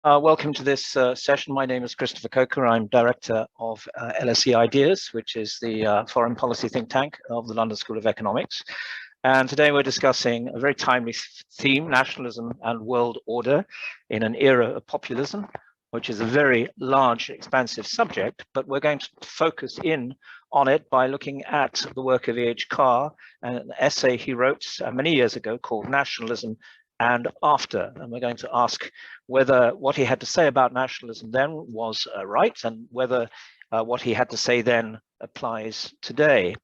Welcome to this session. My name is Christopher Coker. I'm director of LSE Ideas, which is the foreign policy think tank of the London School of Economics. And today we're discussing a very timely theme, nationalism and world order in an era of populism, which is a very large, expansive subject, but we're going to focus in on it by looking at the work of E.H. Carr and an essay he wrote many years ago called Nationalism and After. And we're going to ask whether what he had to say about nationalism then was right, and whether what he had to say then applies today.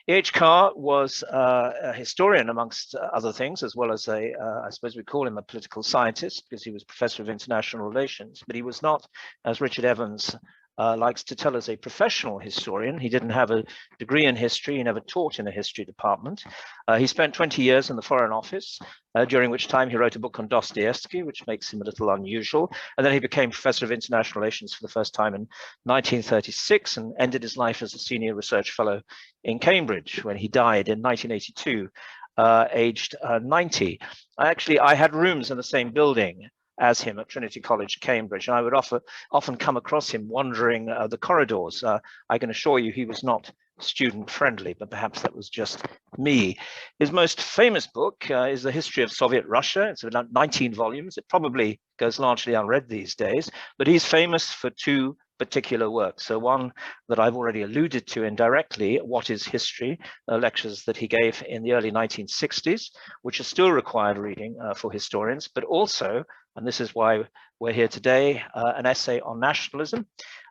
E.H. Carr was a historian, amongst other things, as well as I suppose we call him a political scientist, because he was professor of international relations, but he was not, as Richard Evans likes to tell us, a professional historian. He didn't have a degree in history. He never taught in a history department. He spent 20 years in the Foreign Office, during which time he wrote a book on Dostoevsky, which makes him a little unusual. And then he became professor of international relations for the first time in 1936 and ended his life as a senior research fellow in Cambridge when he died in 1982, aged 90. I had rooms in the same building as him at Trinity College, Cambridge, and I would often come across him wandering the corridors. I can assure you he was not student friendly, but perhaps that was just me. His most famous book is The History of Soviet Russia. It's about 19 volumes. It probably goes largely unread these days, but he's famous for two particular works. So one that I've already alluded to indirectly, What is History? Lectures that he gave in the early 1960s, which are still required reading for historians, but also, and this is why we're here today, an essay on nationalism,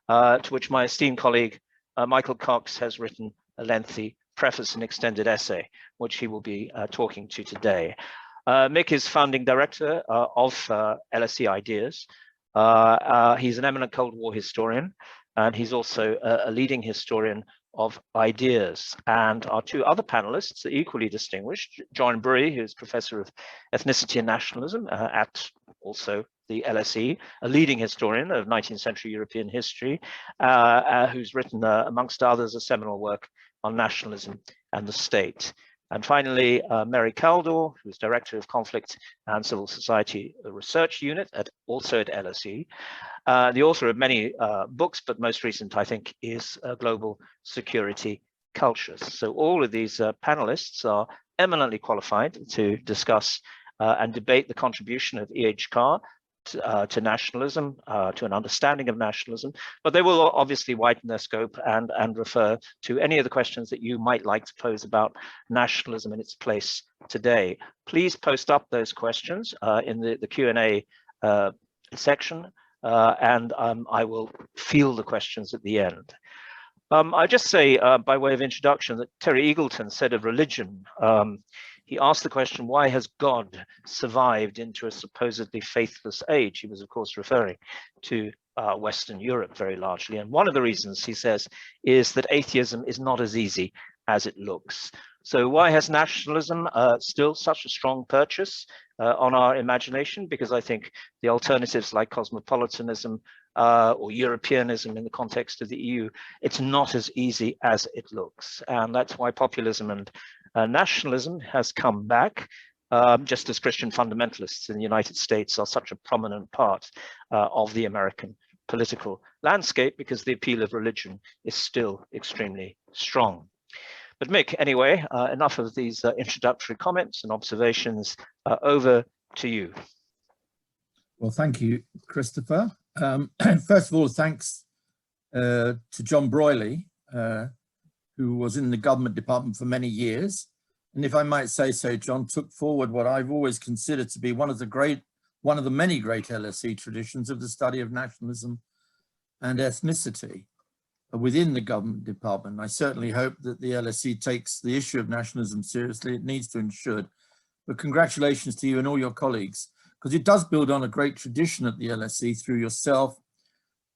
to which my esteemed colleague, Michael Cox, has written a lengthy preface and extended essay, which he will be talking to today. Mick is founding director of LSE Ideas. He's an eminent Cold War historian, and he's also a leading historian of ideas. And our two other panelists are equally distinguished. John Breuilly, who's professor of ethnicity and nationalism at also the LSE, a leading historian of 19th century European history, who's written, amongst others, a seminal work on nationalism and the state. And finally, Mary Kaldor, who's Director of Conflict and Civil Society Research Unit, also at LSE. The author of many books, but most recent, I think, is Global Security Cultures. So all of these panelists are eminently qualified to discuss and debate the contribution of E.H. Carr to nationalism, to an understanding of nationalism, but they will obviously widen their scope and refer to any of the questions that you might like to pose about nationalism and its place today. Please post up those questions in the Q&A section, and I will field the questions at the end. I just say, by way of introduction, that Terry Eagleton said of religion, he asked the question, why has God survived into a supposedly faithless age? He was, of course, referring to Western Europe very largely. And one of the reasons, he says, is that atheism is not as easy as it looks. So why has nationalism still such a strong purchase on our imagination? Because I think the alternatives like cosmopolitanism or Europeanism in the context of the EU, it's not as easy as it looks. And that's why populism and nationalism has come back, just as Christian fundamentalists in the United States are such a prominent part of the American political landscape, because the appeal of religion is still extremely strong. But Mick, anyway, enough of these introductory comments and observations. Over to you. Well, thank you, Christopher. First of all, thanks to John Breuilly, who was in the government department for many years. And if I might say so, John took forward what I've always considered to be one of the many great LSE traditions of the study of nationalism and ethnicity within the government department. I certainly hope that the LSE takes the issue of nationalism seriously. It needs to and should. But congratulations to you and all your colleagues, because it does build on a great tradition at the LSE through yourself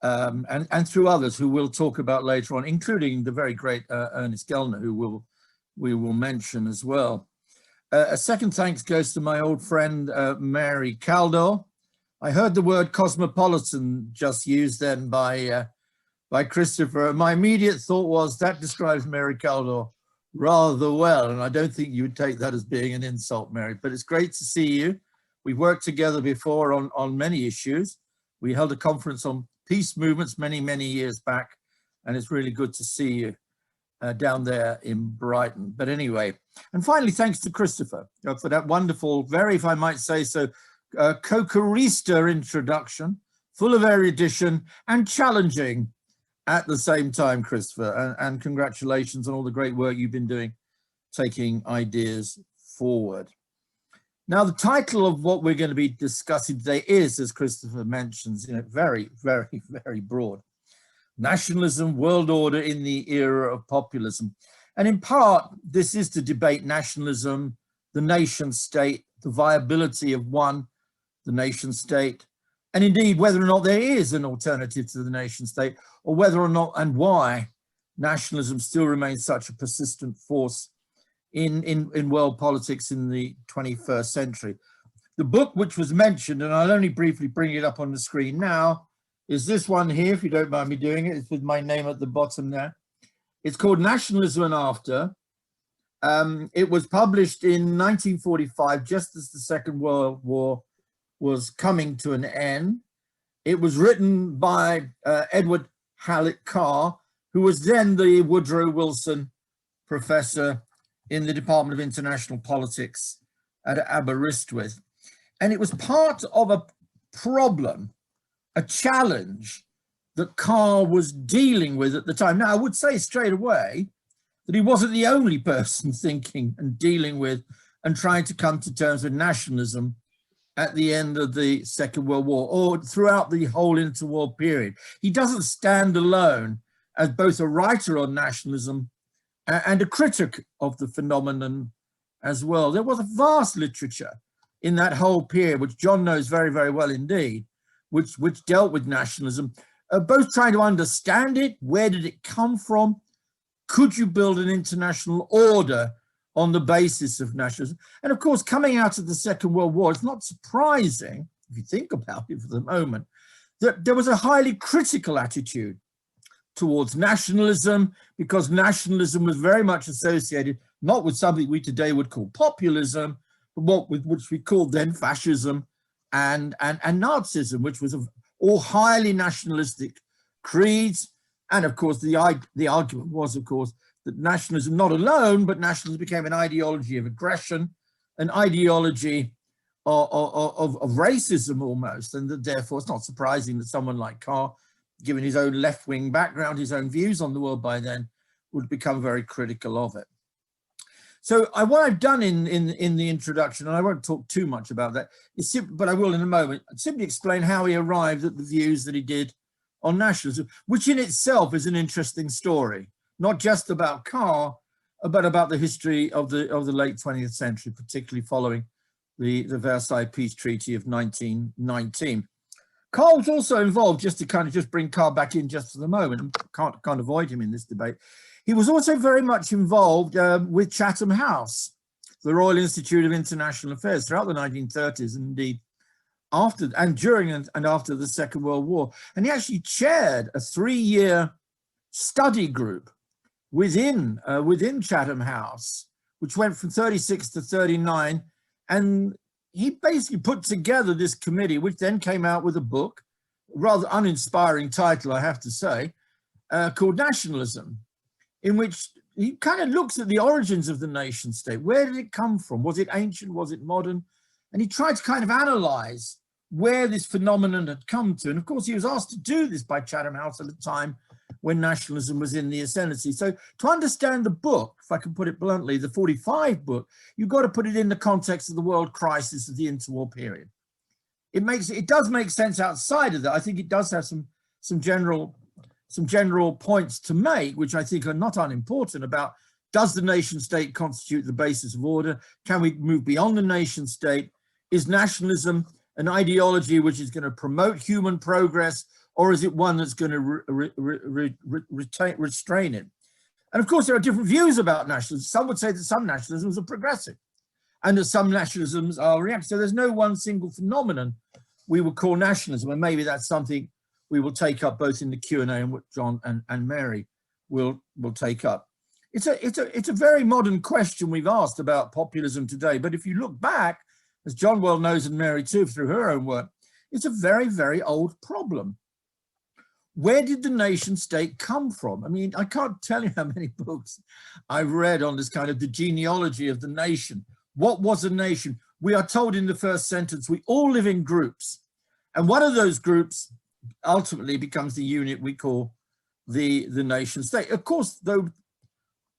and through others who we'll talk about later on, including the very great Ernest Gilmer, who we will mention as well. A second thanks goes to my old friend, Mary Kaldor. I heard the word cosmopolitan just used then by Christopher. My immediate thought was that describes Mary Kaldor rather well, and I don't think you would take that as being an insult, Mary, but it's great to see you. We've worked together before on many issues, We held a conference on peace movements many years back, and it's really good to see you down there in Brighton. But anyway, and finally, thanks to Christopher for that wonderful, very, if I might say so, Cocarista introduction, full of erudition and challenging at the same time, Christopher, and congratulations on all the great work you've been doing, taking ideas forward. Now, the title of what we're going to be discussing today is, as Christopher mentions, very broad. Nationalism, world order in the era of populism. And in part, this is to debate nationalism, the nation state, the viability of one, the nation state, and indeed whether or not there is an alternative to the nation state, or whether or not and why nationalism still remains such a persistent force in world politics in the 21st century. The book which was mentioned, and I'll only briefly bring it up on the screen now, is this one here, if you don't mind me doing it. It's with my name at the bottom there. It's called Nationalism and After. It was published in 1945, just as the Second World War was coming to an end. It was written by Edward Hallett Carr, who was then the Woodrow Wilson Professor in the Department of International Politics at Aberystwyth. And it was part of a problem, a challenge that Carr was dealing with at the time. Now, I would say straight away that he wasn't the only person thinking and dealing with and trying to come to terms with nationalism at the end of the Second World War or throughout the whole interwar period. He doesn't stand alone as both a writer on nationalism and a critic of the phenomenon as well. There was a vast literature in that whole period, which John knows very well indeed, which dealt with nationalism, both trying to understand it, where did it come from, could you build an international order on the basis of nationalism? And of course, coming out of the Second World War, it's not surprising, if you think about it for the moment, that there was a highly critical attitude towards nationalism, because nationalism was very much associated not with something we today would call populism, but which we called then fascism and Nazism, which was all highly nationalistic creeds. And of course, the argument was, of course, that nationalism, not alone, but nationalism became an ideology of aggression, an ideology of racism almost, and that therefore it's not surprising that someone like Carr, given his own left-wing background, his own views on the world by then, would become very critical of it. So what I've done in the introduction, and I won't talk too much about that, but I will in a moment, simply explain how he arrived at the views that he did on nationalism, which in itself is an interesting story, not just about Carr, but about the history of the late 20th century, particularly following the Versailles Peace Treaty of 1919. Carr was also involved, just to bring Carr back in just for the moment, and can't avoid him in this debate. He was also very much involved with Chatham House, the Royal Institute of International Affairs, throughout the 1930s, and indeed after and during and after the Second World War. And he actually chaired a 3-year study group within Chatham House, which went from 36 to 39, and he basically put together this committee, which then came out with a book, rather uninspiring title, I have to say, called Nationalism, in which he kind of looks at the origins of the nation state. Where did it come from? Was it ancient? Was it modern? And he tried to kind of analyze where this phenomenon had come to. And of course, he was asked to do this by Chatham House at a time when nationalism was in the ascendancy. So to understand the book, if I can put it bluntly, the 45 book, you've got to put it in the context of the world crisis of the interwar period. It does make sense outside of that. I think it does have some general points to make, which I think are not unimportant, about does the nation state constitute the basis of order? Can we move beyond the nation state? Is nationalism an ideology which is going to promote human progress, or is it one that's going to restrain it? And of course, there are different views about nationalism. Some would say that some nationalisms are progressive and that some nationalisms are reactive. So there's no one single phenomenon we would call nationalism, and maybe that's something we will take up both in the Q&A and what John and Mary will take up. It's a very modern question we've asked about populism today, but if you look back, as John well knows and Mary too through her own work, It's a very, very old problem. Where did the nation state come from? I mean, I can't tell you how many books I've read on this kind of the genealogy of the nation. What was a nation? We are told in the first sentence, we all live in groups. And one of those groups ultimately becomes the unit we call the nation state. Of course, though,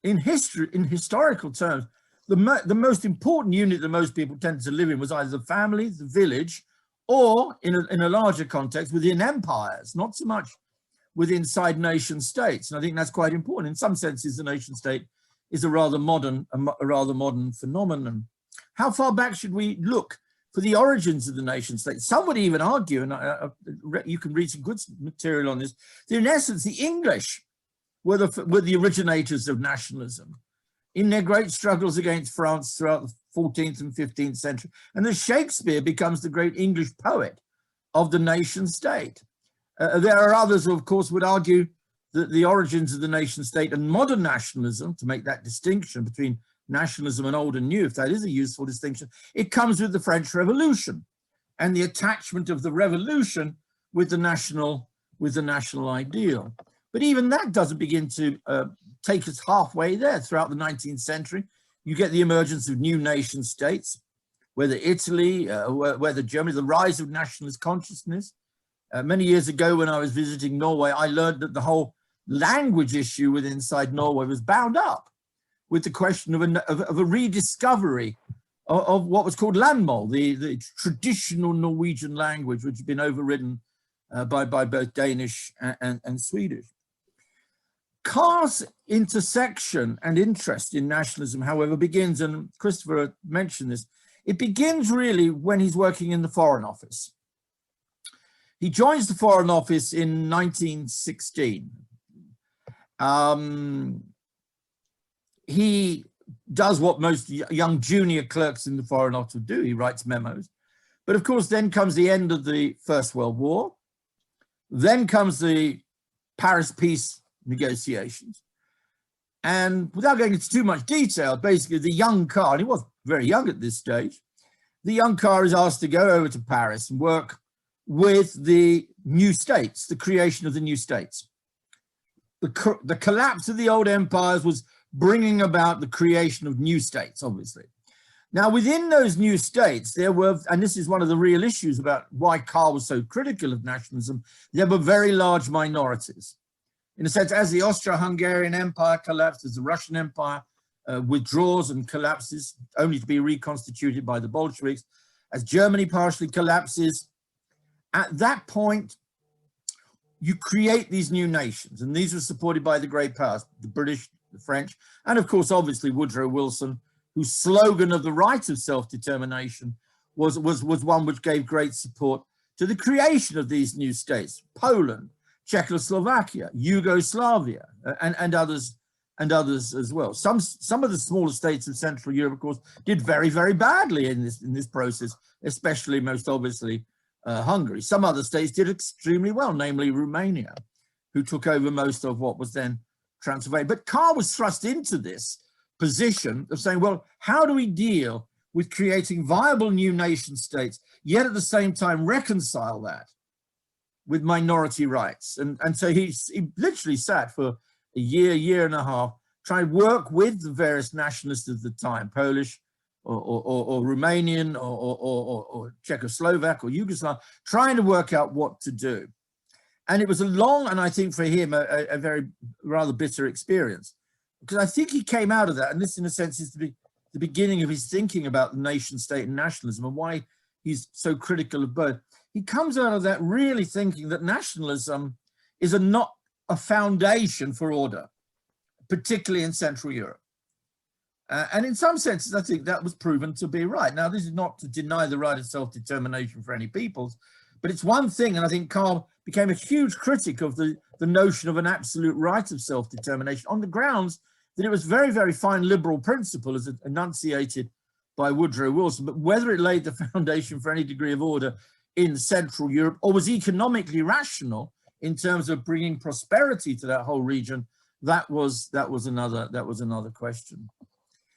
in historical terms, the most important unit that most people tended to live in was either the family, the village, or in a larger context within empires, not so much within inside nation states. And I think that's quite important. In some senses, the nation state is a rather modern phenomenon. How far back should we look for the origins of the nation state? Some would even argue, and you can read some good material on this, that in essence, the English were the originators of nationalism in their great struggles against France throughout the 14th and 15th century. And that Shakespeare becomes the great English poet of the nation state. There are others who, of course, would argue that the origins of the nation state and modern nationalism, to make that distinction between nationalism and old and new, if that is a useful distinction, it comes with the French Revolution and the attachment of the revolution with the national ideal. But even that doesn't begin to take us halfway there. Throughout the 19th century, you get the emergence of new nation states, whether Italy, whether Germany, the rise of nationalist consciousness. Many years ago, when I was visiting Norway, I learned that the whole language issue inside Norway was bound up with the question of a rediscovery of what was called landmål, the traditional Norwegian language, which had been overridden by both Danish and Swedish. Carr's intersection and interest in nationalism, however, begins, and Christopher mentioned this, it begins really when he's working in the Foreign Office. He joins the Foreign Office in 1916. He does what most young junior clerks in the Foreign Office do. He writes memos. But of course, then comes the end of the First World War. Then comes the Paris peace negotiations. And without going into too much detail, basically the young Carr, and he was very young at this stage, the young Carr is asked to go over to Paris and work with the new states, the creation of the new states. The collapse of the old empires was bringing about the creation of new states, obviously. Now, within those new states, there were, and this is one of the real issues about why Carr was so critical of nationalism, there were very large minorities. In a sense, as the Austro-Hungarian Empire collapsed, as the Russian Empire withdraws and collapses, only to be reconstituted by the Bolsheviks, as Germany partially collapses, at that point, you create these new nations, and these were supported by the great powers, the British, the French, and of course, obviously, Woodrow Wilson, whose slogan of the right of self-determination was one which gave great support to the creation of these new states, Poland, Czechoslovakia, Yugoslavia, and others as well. Some of the smaller states of Central Europe, of course, did very, very badly in this process, especially most obviously Hungary. Some other states did extremely well, namely Romania, who took over most of what was then Transylvania. But Carr was thrust into this position of saying, well, how do we deal with creating viable new nation states, yet at the same time reconcile that with minority rights? And so he literally sat for a year and a half, trying to work with the various nationalists of the time, Polish or Romanian or Czechoslovak or Yugoslav, trying to work out what to do. And it was a long, and I think for him, a very rather bitter experience, because I think he came out of that, and this in a sense is the beginning of his thinking about the nation state and nationalism and why he's so critical of both. He comes out of that really thinking that nationalism is not a foundation for order, particularly in Central Europe. And in some senses, I think that was proven to be right. Now, this is not to deny the right of self-determination for any peoples, but it's one thing, and I think Carr became a huge critic of the notion of an absolute right of self-determination on the grounds that it was very, very fine liberal principle as enunciated by Woodrow Wilson, but whether it laid the foundation for any degree of order in Central Europe or was economically rational in terms of bringing prosperity to that whole region, that was another question.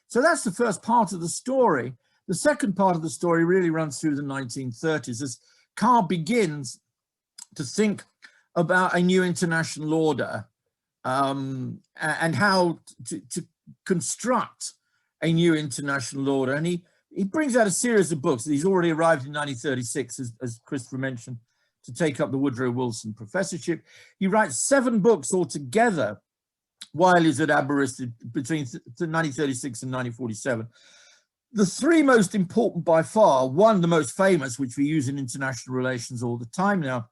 So that's the first part of the story. The second part of the story really runs through the 1930s as Carr begins to think about a new international order and how to construct a new international order. And he brings out a series of books. He's already arrived in 1936, as Christopher mentioned, to take up the Woodrow Wilson professorship. He writes 7 books altogether while he's at Aberystwyth between 1936 and 1947. The 3 most important by far, one, the most famous, which we use in international relations all the time now,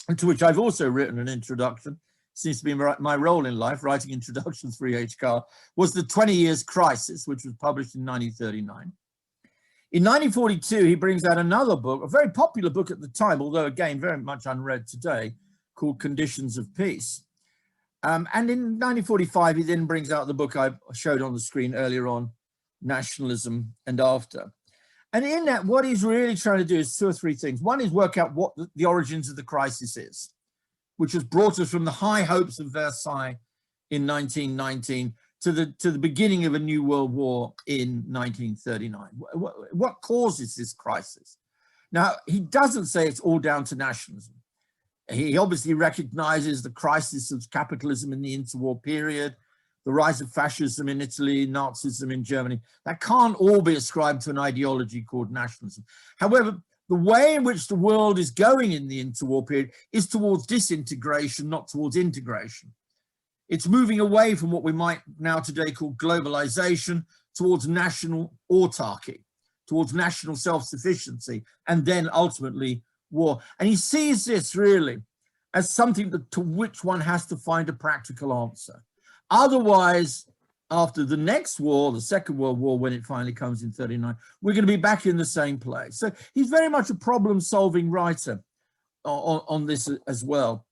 and to which I've also written an introduction, seems to be my role in life, writing introductions for E.H. Carr, was The 20 Years Crisis, which was published in 1939. In 1942, he brings out another book, a very popular book at the time, although again, very much unread today, called Conditions of Peace. And in 1945, he then brings out the book I showed on the screen earlier on, Nationalism and After. And in that, what he's really trying to do is 2 or 3 things. One is work out what the origins of the crisis is, which has brought us from the high hopes of Versailles in 1919 to the beginning of a new world war in 1939. What causes this crisis? Now, he doesn't say it's all down to nationalism. He obviously recognizes the crisis of capitalism in the interwar period, the rise of fascism in Italy, Nazism in Germany. That can't all be ascribed to an ideology called nationalism. However, the way in which the world is going in the interwar period is towards disintegration, not towards integration. It's moving away from what we might now today call globalization towards national autarky, towards national self-sufficiency, and then ultimately war. And he sees this really as something to which one has to find a practical answer. Otherwise, after the next war, the Second World War, when it finally comes in 39, we're going to be back in the same place. So he's very much a problem-solving writer on this as well.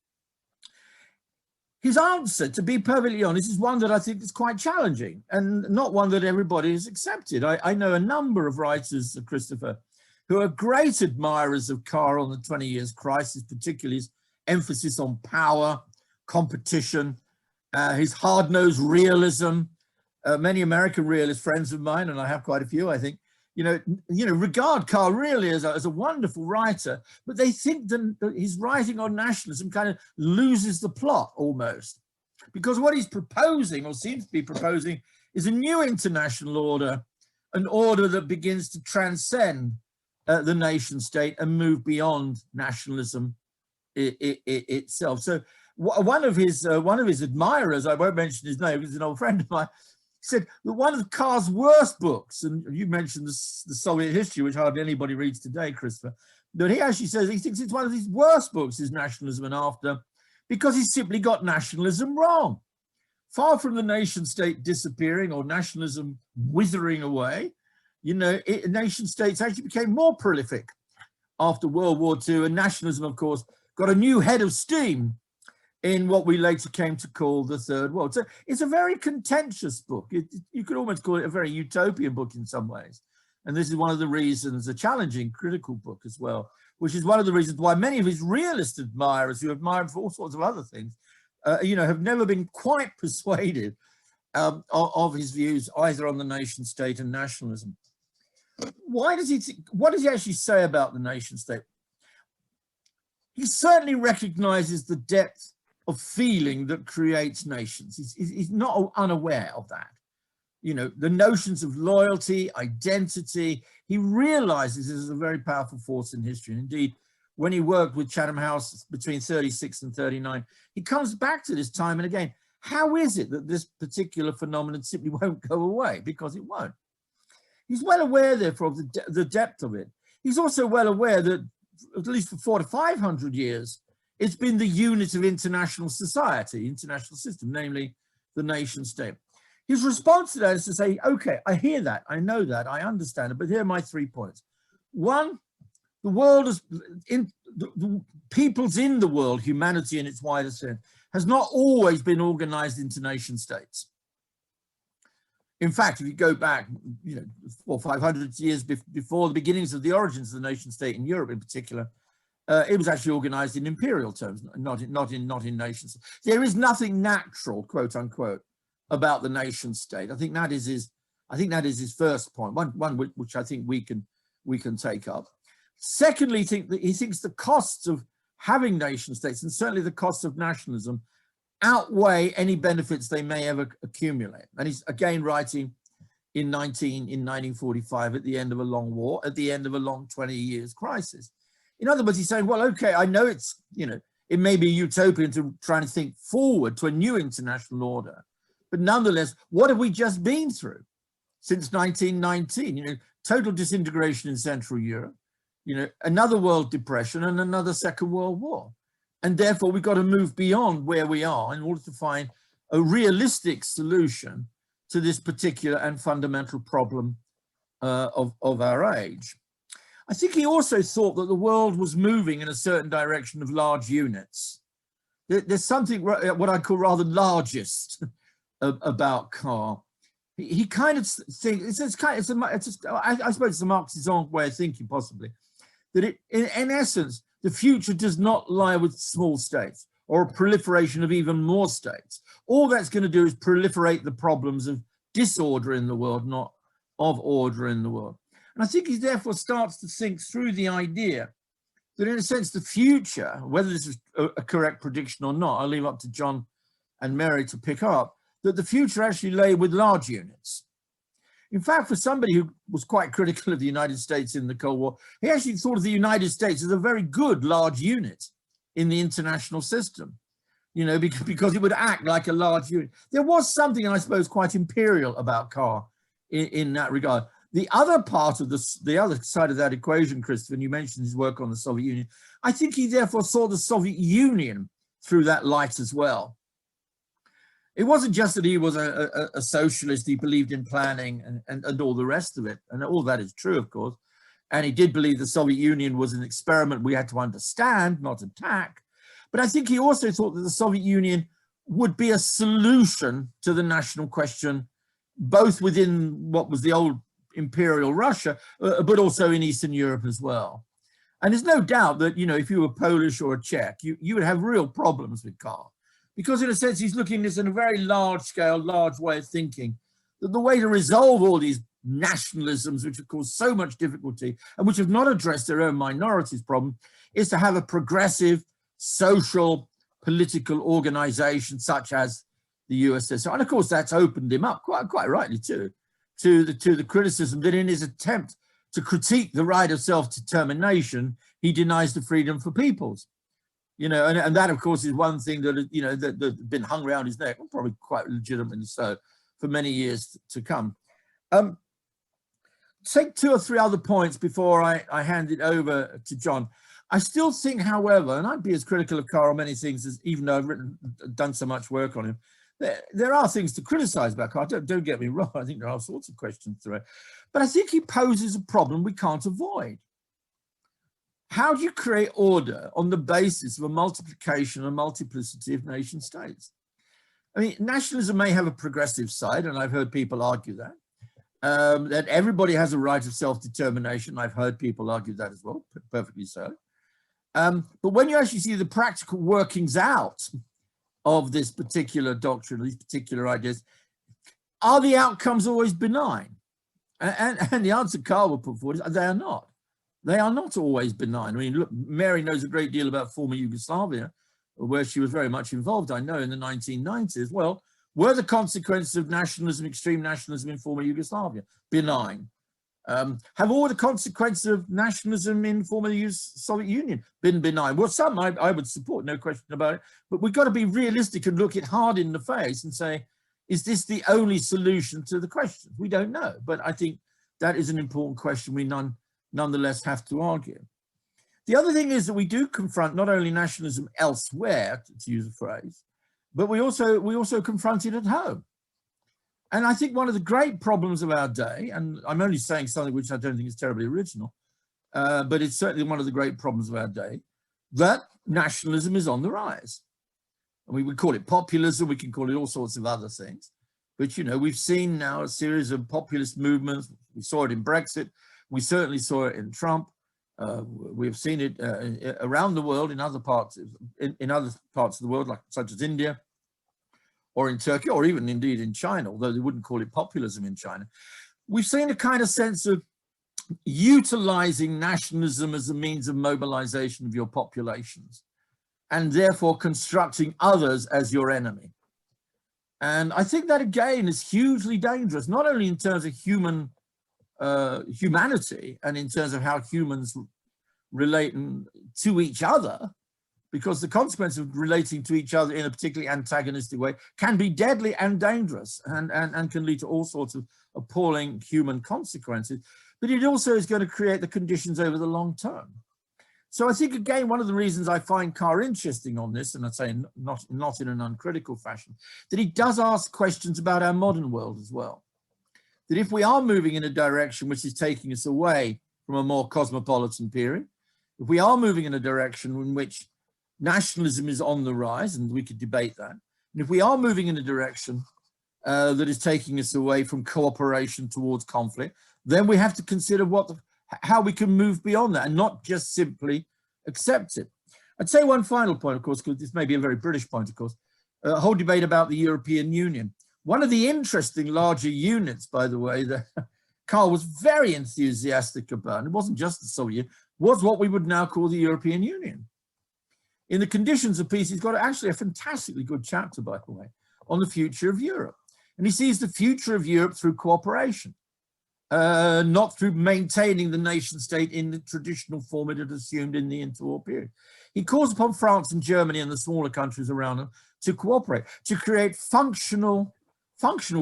His answer, to be perfectly honest, is one that I think is quite challenging and not one that everybody has accepted. I know a number of writers, Christopher, who are great admirers of Carr on the 20 Years Crisis, particularly his emphasis on power, competition, his hard-nosed realism. Many American realist friends of mine, and I have quite a few, I think, regard Carr really as a wonderful writer, but they think that his writing on nationalism kind of loses the plot almost, because what he's proposing, or seems to be proposing, is a new international order, an order that begins to transcend the nation state and move beyond nationalism itself. So one of his admirers, I won't mention his name, he's an old friend of mine, said that one of Carr's worst books, and you mentioned the Soviet history, which hardly anybody reads today, Christopher, but he actually says he thinks it's one of his worst books is Nationalism and After, because he simply got nationalism wrong. Far from the nation state disappearing or nationalism withering away, nation states actually became more prolific after World War II, and nationalism, of course, got a new head of steam in what we later came to call the Third World. So it's a very contentious book. You could almost call it a very utopian book in some ways. And this is one of the reasons, a challenging critical book as well, which is one of the reasons why many of his realist admirers, who admire him for all sorts of other things, have never been quite persuaded of his views either on the nation state and nationalism. What does he actually say about the nation state? He certainly recognizes the depth of feeling that creates nations. He's not unaware of that. The notions of loyalty, identity, he realizes this is a very powerful force in history. And indeed, when he worked with Chatham House between 36 and 39, he comes back to this time and again. How is it that this particular phenomenon simply won't go away? Because it won't. He's well aware, therefore, of the depth of it. He's also well aware that, at least for 400 to 500 years, it's been the unit of international society, international system, namely the nation state. His response to that is to say, okay, I hear that, I know that, I understand it, but here are my 3 points. One, the world is, the peoples in the world, humanity in its wider sense, has not always been organized into nation states. In fact, if you go back, 400 or 500 years before the beginnings of the origins of the nation state in Europe in particular, it was actually organized in imperial terms, not in nations. There is nothing natural, quote unquote, about the nation state. I think that is his first point, one which I think we can take up. Secondly, he thinks the costs of having nation states, and certainly the costs of nationalism, outweigh any benefits they may ever accumulate. And he's again writing in 1945 at the end of a long war, at the end of a long 20 years crisis. In other words, he's saying, well, okay, I know it's, it may be utopian to try and think forward to a new international order, but nonetheless, what have we just been through since 1919? Total disintegration in Central Europe, another world depression and another Second World War. And therefore, we've got to move beyond where we are in order to find a realistic solution to this particular and fundamental problem of our age. I think he also thought that the world was moving in a certain direction of large units. There's something, what I call rather largest about Carr. He kind of thinks, I suppose it's a Marxist way of thinking, possibly, that in essence, the future does not lie with small states or a proliferation of even more states. All that's going to do is proliferate the problems of disorder in the world, not of order in the world. And I think he therefore starts to think through the idea that in a sense the future, whether this is a correct prediction or not, I'll leave up to John and Mary to pick up, that the future actually lay with large units. In fact, for somebody who was quite critical of the United States in the Cold War, he actually thought of the United States as a very good large unit in the international system, because it would act like a large unit. There was something, I suppose, quite imperial about Carr in that regard. The other part of the other side of that equation, Christopher, and you mentioned his work on the Soviet Union, I think he therefore saw the Soviet Union through that light as well. It wasn't just that he was a socialist, he believed in planning and all the rest of it, and all that is true, of course. And he did believe the Soviet Union was an experiment we had to understand, not attack. But I think he also thought that the Soviet Union would be a solution to the national question, both within what was the old imperial Russia, but also in Eastern Europe as well. And there's no doubt that, if you were Polish or a Czech, you would have real problems with Carr. Because in a sense, he's looking at this in a very large scale, large way of thinking, that the way to resolve all these nationalisms, which have caused so much difficulty and which have not addressed their own minorities problem, is to have a progressive social political organization such as the USSR. And of course, that's opened him up, quite rightly too, to the criticism that in his attempt to critique the right of self-determination, he denies the freedom for peoples. And that, of course, is one thing that, that's been hung around his neck, probably quite legitimately so, for many years to come. Take two or three other points before I hand it over to John. I still think, however, and I'd be as critical of Carr on many things as even though I've done so much work on him, there are things to criticize about Carr. Don't get me wrong. I think there are all sorts of questions through it. But I think he poses a problem we can't avoid. How do you create order on the basis of a multiplication and multiplicity of nation states? I mean, nationalism may have a progressive side, and I've heard people argue that everybody has a right of self-determination. I've heard people argue that as well, perfectly so. But when you actually see the practical workings out of this particular doctrine, these particular ideas, are the outcomes always benign? And the answer Carr would put forward is they are not. They are not always benign. I mean, look, Mary knows a great deal about former Yugoslavia, where she was very much involved, I know, in the 1990s. Well, were the consequences of nationalism, extreme nationalism in former Yugoslavia benign? Have all the consequences of nationalism in former Soviet Union been benign? Well, some I would support, no question about it. But we've got to be realistic and look it hard in the face and say, is this the only solution to the question? We don't know. But I think that is an important question we nonetheless have to argue. The other thing is that we do confront not only nationalism elsewhere, to use a phrase, but we also confront it at home. And I think one of the great problems of our day, and I'm only saying something which I don't think is terribly original, but it's certainly one of the great problems of our day, that nationalism is on the rise. I mean, we call it populism, we can call it all sorts of other things. But, we've seen now a series of populist movements. We saw it in Brexit. We certainly saw it in Trump. We've seen it around the world in other parts of the world, such as India, or in Turkey, or even indeed in China, although they wouldn't call it populism in China. We've seen a kind of sense of utilizing nationalism as a means of mobilization of your populations, and therefore constructing others as your enemy. And I think that again is hugely dangerous, not only in terms of humanity and in terms of how humans relate to each other, because the consequence of relating to each other in a particularly antagonistic way can be deadly and dangerous and can lead to all sorts of appalling human consequences. But it also is going to create the conditions over the long term. So I think, again, one of the reasons I find Carr interesting on this, and I say not in an uncritical fashion, that he does ask questions about our modern world as well. That if we are moving in a direction which is taking us away from a more cosmopolitan period, if we are moving in a direction in which nationalism is on the rise, and we could debate that, and if we are moving in a direction that is taking us away from cooperation towards conflict, then we have to consider how we can move beyond that and not just simply accept it. I'd say one final point, of course, because this may be a very British point, of course, a whole debate about the European Union. One of the interesting larger units, by the way, that Carr was very enthusiastic about, and it wasn't just the Soviet Union, was what we would now call the European Union. In the Conditions of Peace, he's got actually a fantastically good chapter, by the way, on the future of Europe. And he sees the future of Europe through cooperation. Not through maintaining the nation state in the traditional form it had assumed in the interwar period. He calls upon France and Germany and the smaller countries around them to cooperate, to create functional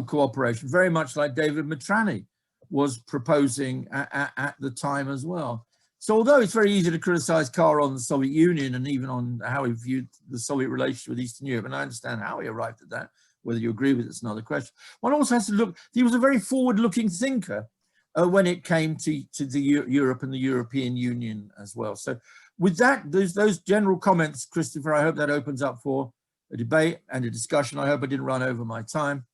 cooperation, very much like David Matrani was proposing at the time as well. So although it's very easy to criticize Carr on the Soviet Union and even on how he viewed the Soviet relationship with Eastern Europe, and I understand how he arrived at that, whether you agree with it's another question. One also has to look, he was a very forward-looking thinker when it came to Europe and the European Union as well. So with that, those general comments, Christopher, I hope that opens up for a debate and a discussion. I hope I didn't run over my time,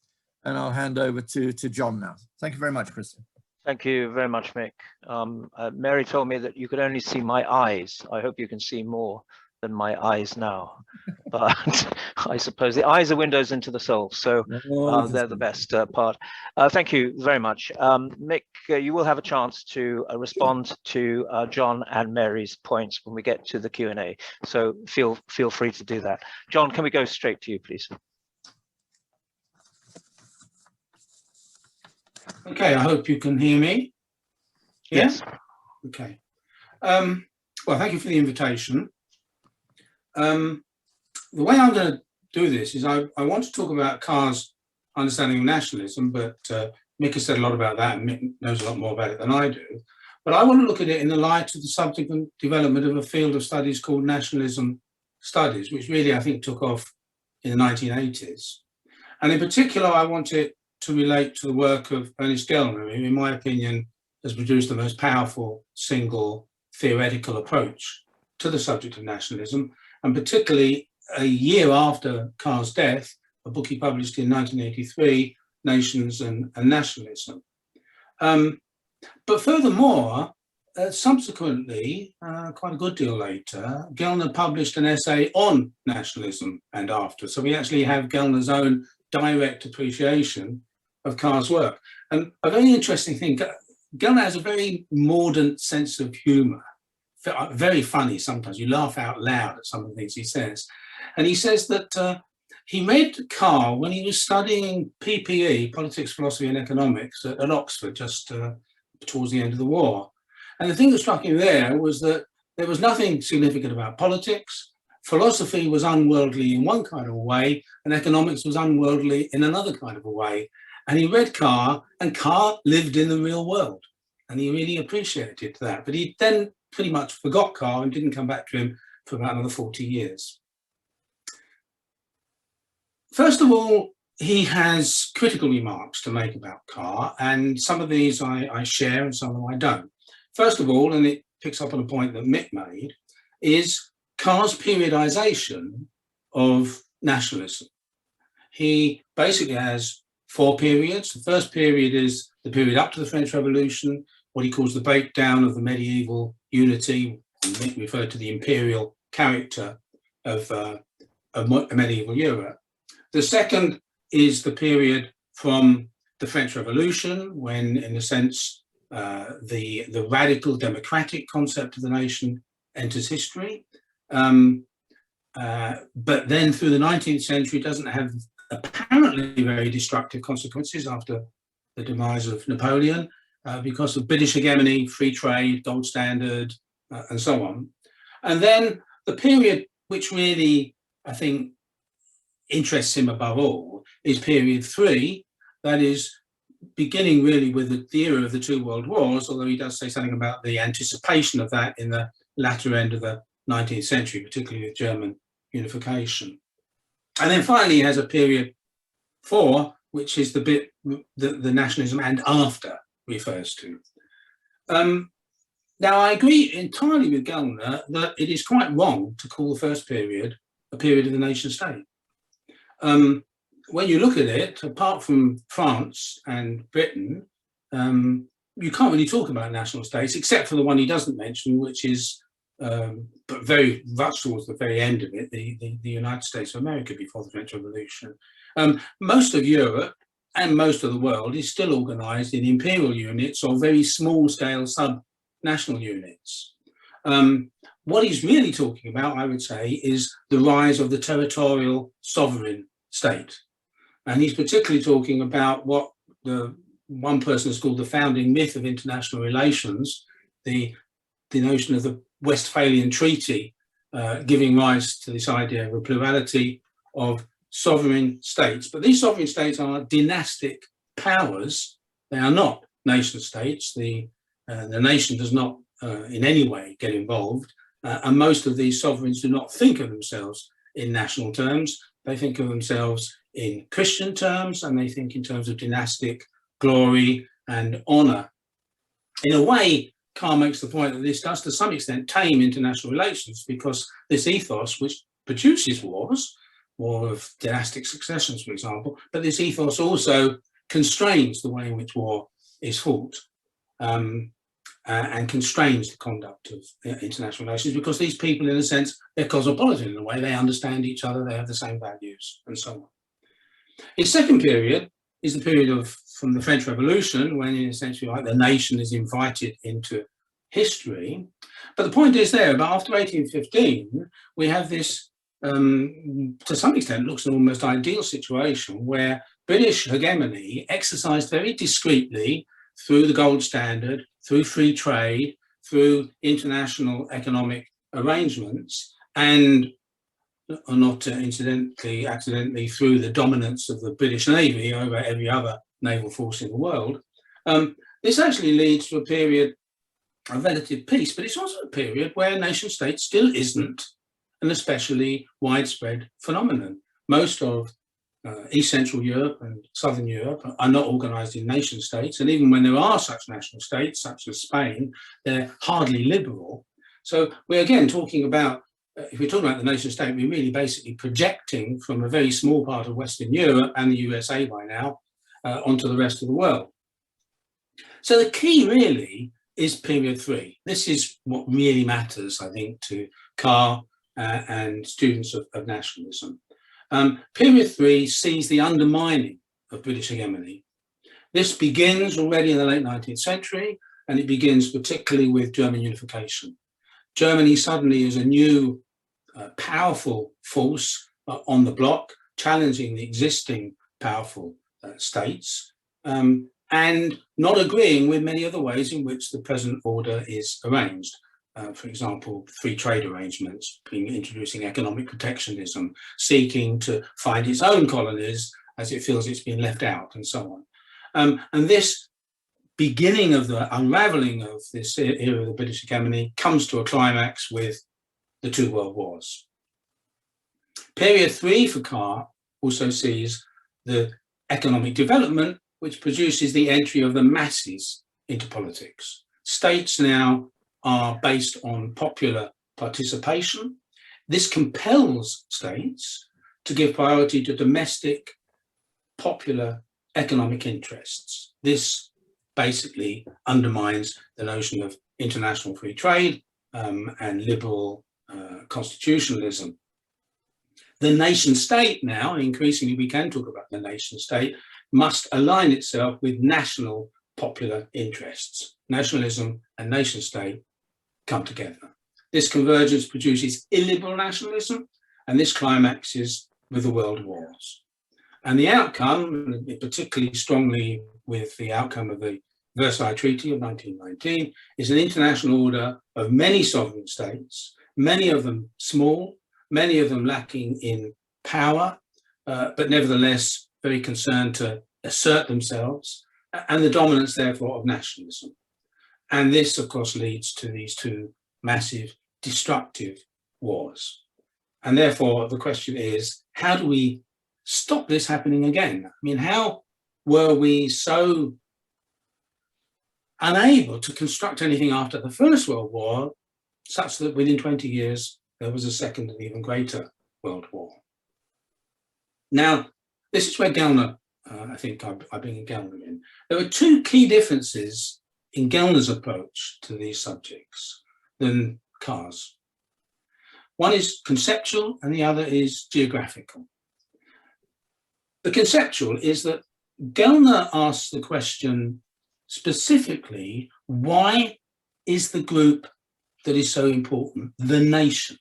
and I'll hand over to John now. Thank you very much, Christopher. Thank you very much, Mick. Mary told me that you could only see my eyes. I hope you can see more than my eyes now. But I suppose the eyes are windows into the soul, so they're the best part. Thank you very much. Mick, you will have a chance to respond to John and Mary's points when we get to the Q&A, so feel free to do that. John, can we go straight to you, please? Okay, I hope you can hear me. Yeah? Yes. Okay. Well, thank you for the invitation. The way I'm going to do this is I want to talk about Carr's understanding of nationalism, but Mick has said a lot about that, and Mick knows a lot more about it than I do. But I want to look at it in the light of the subsequent development of a field of studies called Nationalism Studies, which really, I think, took off in the 1980s. And in particular, I want it to relate to the work of Ernest Gilmer, who, in my opinion, has produced the most powerful single theoretical approach to the subject of nationalism, and particularly a year after Carr's death, a book he published in 1983, Nations and Nationalism. But furthermore, subsequently, quite a good deal later, Gilmer published an essay on nationalism and after. So we actually have Gilmer's own direct appreciation of Carr's work. And a very interesting thing, Gilmer has a very mordant sense of humor, very funny sometimes. You laugh out loud at some of the things he says. And he says that he read Carr when he was studying PPE, Politics, Philosophy and Economics, at Oxford, just towards the end of the war. And the thing that struck him there was that there was nothing significant about politics. Philosophy was unworldly in one kind of a way, and economics was unworldly in another kind of a way. And he read Carr, and Carr lived in the real world. And he really appreciated that. But he then pretty much forgot Carr and didn't come back to him for about another 40 years. First of all, he has critical remarks to make about Carr, and some of these I share and some of them I don't. First of all, and it picks up on a point that Mick made, is Carr's periodization of nationalism. He basically has 4 periods. The first period is the period up to the French Revolution, what he calls the breakdown of the medieval unity, and referred to the imperial character of medieval Europe. The second is the period from the French Revolution, when, in a sense, the radical democratic concept of the nation enters history. But then through the 19th century doesn't have apparently very destructive consequences after the demise of Napoleon, because of British hegemony, free trade, gold standard, and so on. And then the period which really, I think, interests him above all is period 3, that is beginning really with the era of the 2 world wars, although he does say something about the anticipation of that in the latter end of the 19th century, particularly with German unification. And then finally he has a period 4, which is the bit the Nationalism and After refers to. Now, I agree entirely with Gilmer that it is quite wrong to call the first period a period of the nation state. When you look at it, apart from France and Britain, you can't really talk about national states, except for the one he doesn't mention, which is, but very much towards the very end of it, the United States of America before the French Revolution. Most of Europe and most of the world is still organized in imperial units or very small-scale sub-national units. What he's really talking about, I would say, is the rise of the territorial sovereign state. And he's particularly talking about what one person has called the founding myth of international relations, the notion of the Westphalian Treaty, giving rise to this idea of a plurality of sovereign states. But these sovereign states are dynastic powers. They are not nation states. The nation does not in any way get involved. And most of these sovereigns do not think of themselves in national terms. They think of themselves in Christian terms, and they think in terms of dynastic glory and honor. In a way, Carr makes the point that this does to some extent tame international relations, because this ethos, which produces wars, war of dynastic successions, for example, but this ethos also constrains the way in which war is fought, and constrains the conduct of international relations, because these people, in a sense, they're cosmopolitan in a way. They understand each other, they have the same values, and so on. His second period is the period from the French Revolution, when essentially the nation is invited into history. But the point is there, but after 1815, we have this, to some extent, looks an almost ideal situation where British hegemony, exercised very discreetly through the gold standard, through free trade, through international economic arrangements, and not accidentally through the dominance of the British Navy over every other naval force in the world. This actually leads to a period of relative peace, but it's also a period where nation state still isn't an especially widespread phenomenon. Most of East Central Europe and Southern Europe are not organized in nation states, and even when there are such national states, such as Spain, they're hardly liberal. So we're again talking about, if we're talking about the nation state, we're really basically projecting from a very small part of Western Europe and the USA by now onto the rest of the world. So the key really is period 3. This is what really matters, I think, to Carr and students of nationalism. Period 3 sees the undermining of British hegemony. This begins already in the late 19th century, and it begins particularly with German unification. Germany suddenly is a new powerful force on the block, challenging the existing powerful states, and not agreeing with many of the ways in which the present order is arranged. For example, free trade arrangements, introducing economic protectionism, seeking to find its own colonies as it feels it's been left out, and so on. And this beginning of the unraveling of this era of the British hegemony comes to a climax with the 2 world wars. Period 3 for Carr also sees the economic development, which produces the entry of the masses into politics. States now are based on popular participation. This compels states to give priority to domestic, popular economic interests. This basically undermines the notion of international free trade and liberal constitutionalism. The nation state now, and increasingly we can talk about the nation state, must align itself with national popular interests. Nationalism and nation state come together. This convergence produces illiberal nationalism, and this climaxes with the world wars. And the outcome, particularly strongly with the outcome of the Versailles Treaty of 1919, is an international order of many sovereign states, many of them small, many of them lacking in power, but nevertheless very concerned to assert themselves, and the dominance, therefore, of nationalism. And this, of course, leads to these two massive destructive wars. And therefore, the question is, how do we stop this happening again? I mean, how were we so unable to construct anything after the First World War, such that within 20 years, there was a second and even greater World War? Now, this is where Gilmer, I think I bring in Gilmer in. There are two key differences in Gilmer's approach to these subjects than Carr's. One is conceptual and the other is geographical. The conceptual is that Gilmer asks the question specifically, why is the group that is so important the nation,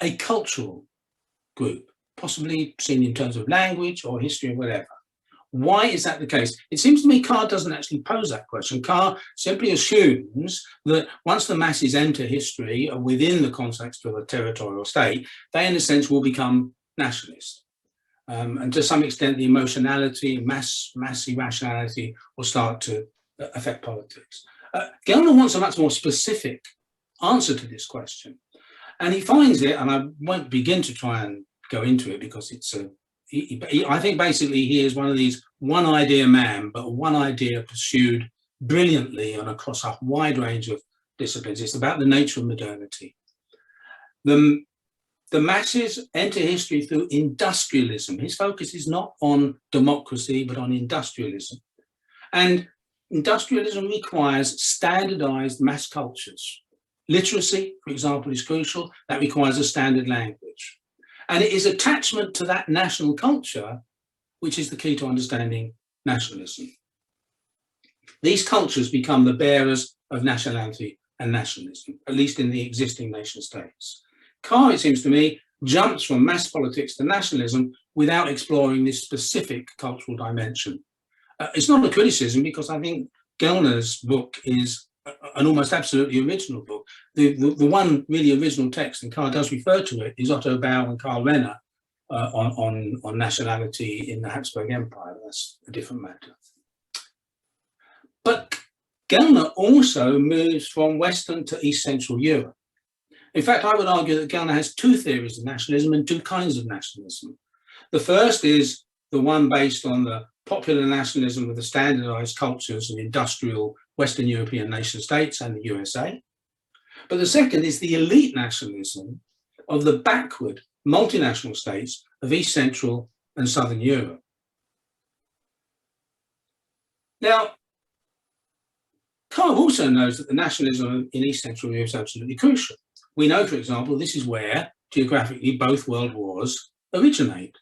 a cultural group, possibly seen in terms of language or history or whatever? Why is that the case? It seems to me Carr doesn't actually pose that question. Carr simply assumes that once the masses enter history within the context of a territorial state, they in a sense will become nationalist. And to some extent, the emotionality, mass irrationality will start to affect politics. Gilmer wants a much more specific answer to this question. And he finds it, and I won't begin to try and go into it because it's I think basically he is one of these one idea man, but one idea pursued brilliantly and across a wide range of disciplines. It's about the nature of modernity. The masses enter history through industrialism. His focus is not on democracy, but on industrialism. And industrialism requires standardized mass cultures. Literacy, for example, is crucial. That requires a standard language. And it is attachment to that national culture which is the key to understanding nationalism. These cultures become the bearers of nationality and nationalism, at least in the existing nation states. Carr, it seems to me, jumps from mass politics to nationalism without exploring this specific cultural dimension. It's not a criticism, because I think Gilmer's book is an almost absolutely original book. The one really original text, and Carr does refer to it, is Otto Bauer and Karl Renner on nationality in the Habsburg Empire. That's a different matter. But Gilmer also moves from Western to East Central Europe. In fact, I would argue that Gilmer has two theories of nationalism and two kinds of nationalism. The first is the one based on the popular nationalism of the standardized cultures of industrial Western European nation states and the USA. But the second is the elite nationalism of the backward multinational states of East Central and Southern Europe. Now, Carr also knows that the nationalism in East Central Europe is absolutely crucial. We know, for example, this is where, geographically, both world wars originate.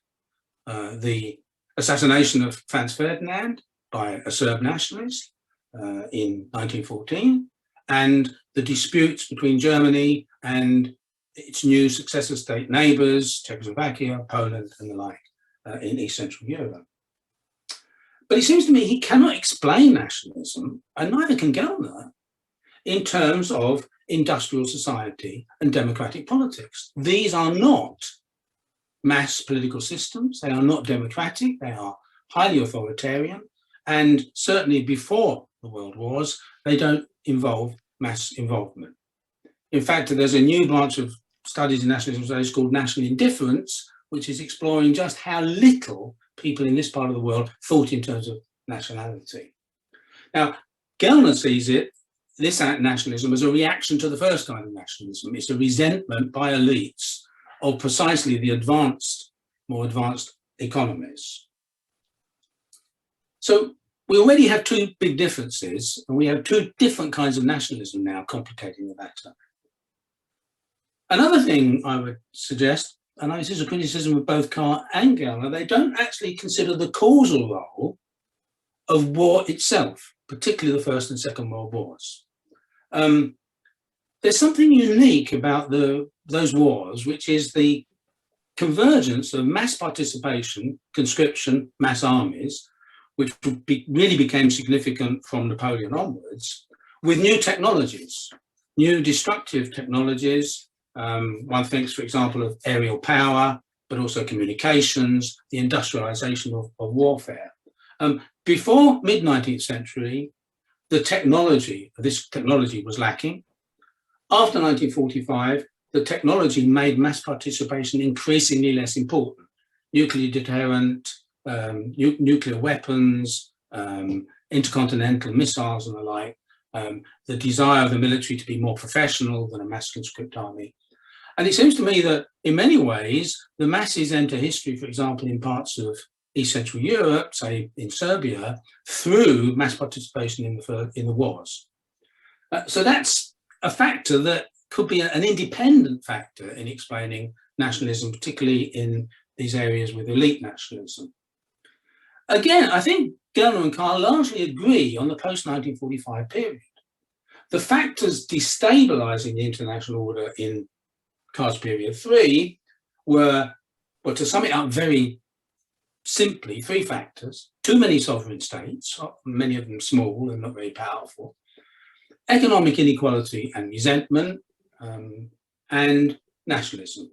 The assassination of Franz Ferdinand by a Serb nationalist in 1914, and the disputes between Germany and its new successor state neighbours, Czechoslovakia, Poland, and the like, in East Central Europe. But it seems to me he cannot explain nationalism, and neither can Gilmer, in terms of industrial society and democratic politics. These are not mass political systems. They are not democratic. They are highly authoritarian. And certainly before the World Wars, they don't involve mass involvement. In fact, there's a new branch of studies in nationalism studies called national indifference, which is exploring just how little people in this part of the world thought in terms of nationality. Now, Gilmer sees this nationalism as a reaction to the first kind of nationalism. It's a resentment by elites of precisely the more advanced economies. So we already have two big differences, and we have two different kinds of nationalism now complicating the matter. Another thing I would suggest, and this is a criticism of both Carr and Gilmer, they don't actually consider the causal role of war itself, particularly the First and Second World Wars. There's something unique about those wars, which is the convergence of mass participation, conscription, mass armies, which really became significant from Napoleon onwards, with new technologies, new destructive technologies. One thinks, for example, of aerial power, but also communications, the industrialization of warfare. Before mid-19th century, this technology was lacking. After 1945, the technology made mass participation increasingly less important. Nuclear deterrent, nuclear weapons, intercontinental missiles and the like, the desire of the military to be more professional than a mass conscript army. And it seems to me that in many ways, the masses enter history, for example, in parts of East Central Europe, say in Serbia, through mass participation in the wars. So that's a factor that could be an independent factor in explaining nationalism, particularly in these areas with elite nationalism. Again, I think Gilmer and Carr largely agree on the post-1945 period. The factors destabilizing the international order in Carr's period 3 were, well, to sum it up very simply, 3 factors: too many sovereign states, many of them small and not very powerful, economic inequality and resentment, and nationalism.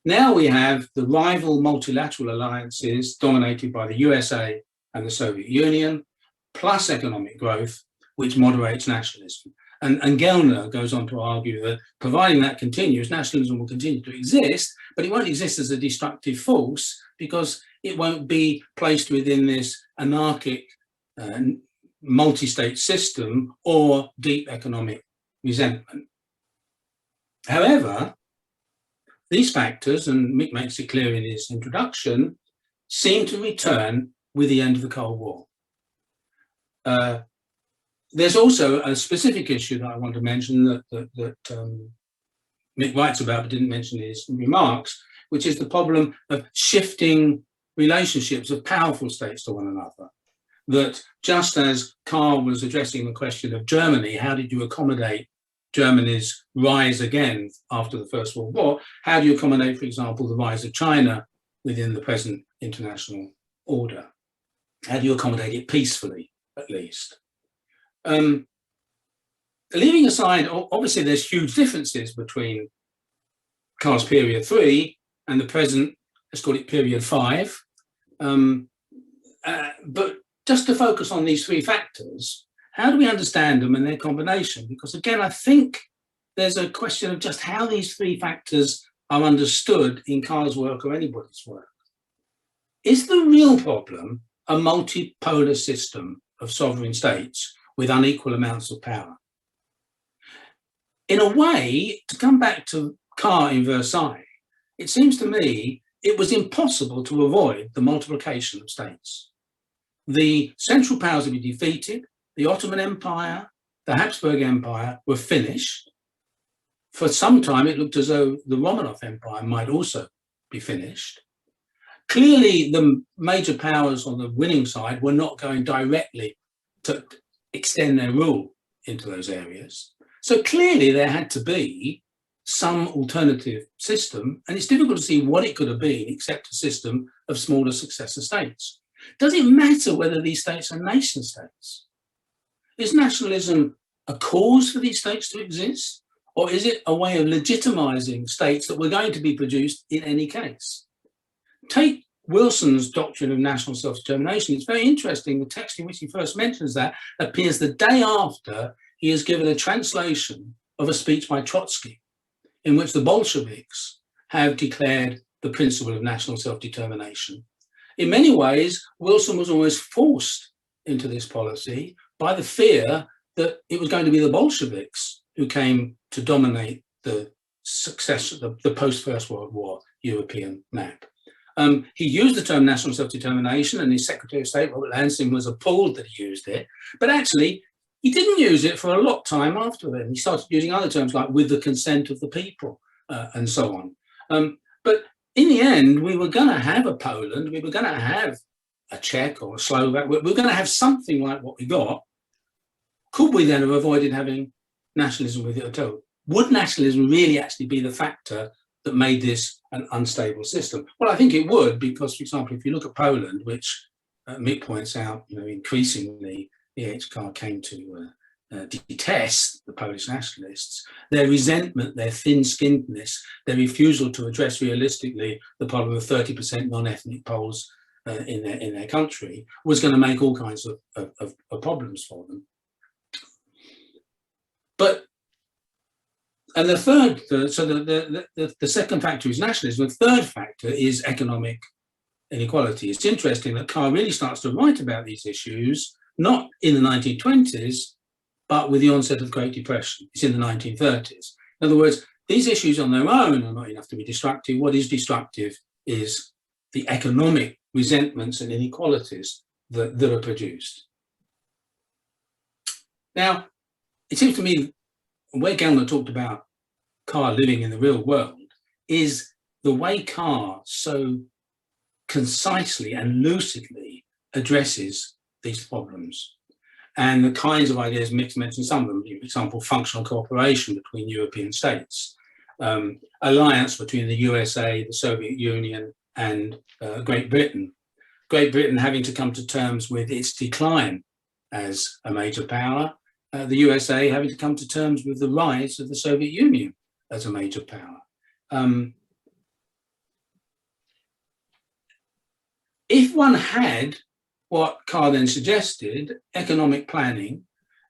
Now we have the rival multilateral alliances dominated by the USA and the Soviet Union, plus economic growth, which moderates nationalism. And Gilmer goes on to argue that providing that continues, nationalism will continue to exist, but it won't exist as a destructive force because it won't be placed within this anarchic multi-state system or deep economic resentment. However, these factors, and Mick makes it clear in his introduction, seem to return with the end of the Cold War. There's also a specific issue that I want to mention that Mick writes about but didn't mention in his remarks, which is the problem of shifting relationships of powerful states to one another. That just as Carr was addressing the question of Germany, how did you accommodate Germany's rise again after the First World War? How do you accommodate, for example, the rise of China within the present international order? How do you accommodate it peacefully, at least? Leaving aside, obviously there's huge differences between Carr's period 3 and the present, let's call it period 5. But just to focus on these 3 factors, how do we understand them and their combination? Because again, I think there's a question of just how these 3 factors are understood in Carr's work or anybody's work. Is the real problem a multipolar system of sovereign states with unequal amounts of power? In a way, to come back to Carr in Versailles, it seems to me it was impossible to avoid the multiplication of states. The Central Powers had been defeated. The Ottoman Empire, the Habsburg Empire were finished. For some time, it looked as though the Romanov Empire might also be finished. Clearly, the major powers on the winning side were not going directly to extend their rule into those areas. So clearly, there had to be some alternative system, and it's difficult to see what it could have been except a system of smaller successor states. Does it matter whether these states are nation states? Is nationalism a cause for these states to exist? Or is it a way of legitimizing states that were going to be produced in any case? Take Wilson's Doctrine of National Self-Determination. It's very interesting. The text in which he first mentions that appears the day after he has given a translation of a speech by Trotsky, in which the Bolsheviks have declared the principle of national self-determination. In many ways, Wilson was almost forced into this policy by the fear that it was going to be the Bolsheviks who came to dominate the success of the post-First World War European map. He used the term national self-determination, and his Secretary of State, Robert Lansing, was appalled that he used it. But actually, he didn't use it for a lot of time after that. He started using other terms like with the consent of the people and so on. But in the end, we were going to have a Poland, we were going to have a Czech or a Slovak, we're going to have something like what we got. Could we then have avoided having nationalism with it at all? Would nationalism really actually be the factor that made this an unstable system? Well, I think it would, because, for example, if you look at Poland, which Mick points out, increasingly E.H. Carr came to detest the Polish nationalists, their resentment, their thin-skinnedness, their refusal to address realistically the problem of 30% non-ethnic Poles in their country was going to make all kinds of problems for them. And the third, the second factor is nationalism. The third factor is economic inequality. It's interesting that Carr really starts to write about these issues, not in the 1920s, but with the onset of the Great Depression. It's in the 1930s. In other words, these issues on their own are not enough to be destructive. What is destructive is the economic resentments and inequalities that are produced. Now, it seems to me where Gilmer talked about Carr living in the real world is the way Carr so concisely and lucidly addresses these problems and the kinds of ideas. Mick mentioned some of them, for example, functional cooperation between European states, alliance between the USA, the Soviet Union, and Great Britain. Great Britain having to come to terms with its decline as a major power, the USA having to come to terms with the rise of the Soviet Union as a major power. If one had what Carr then suggested, economic planning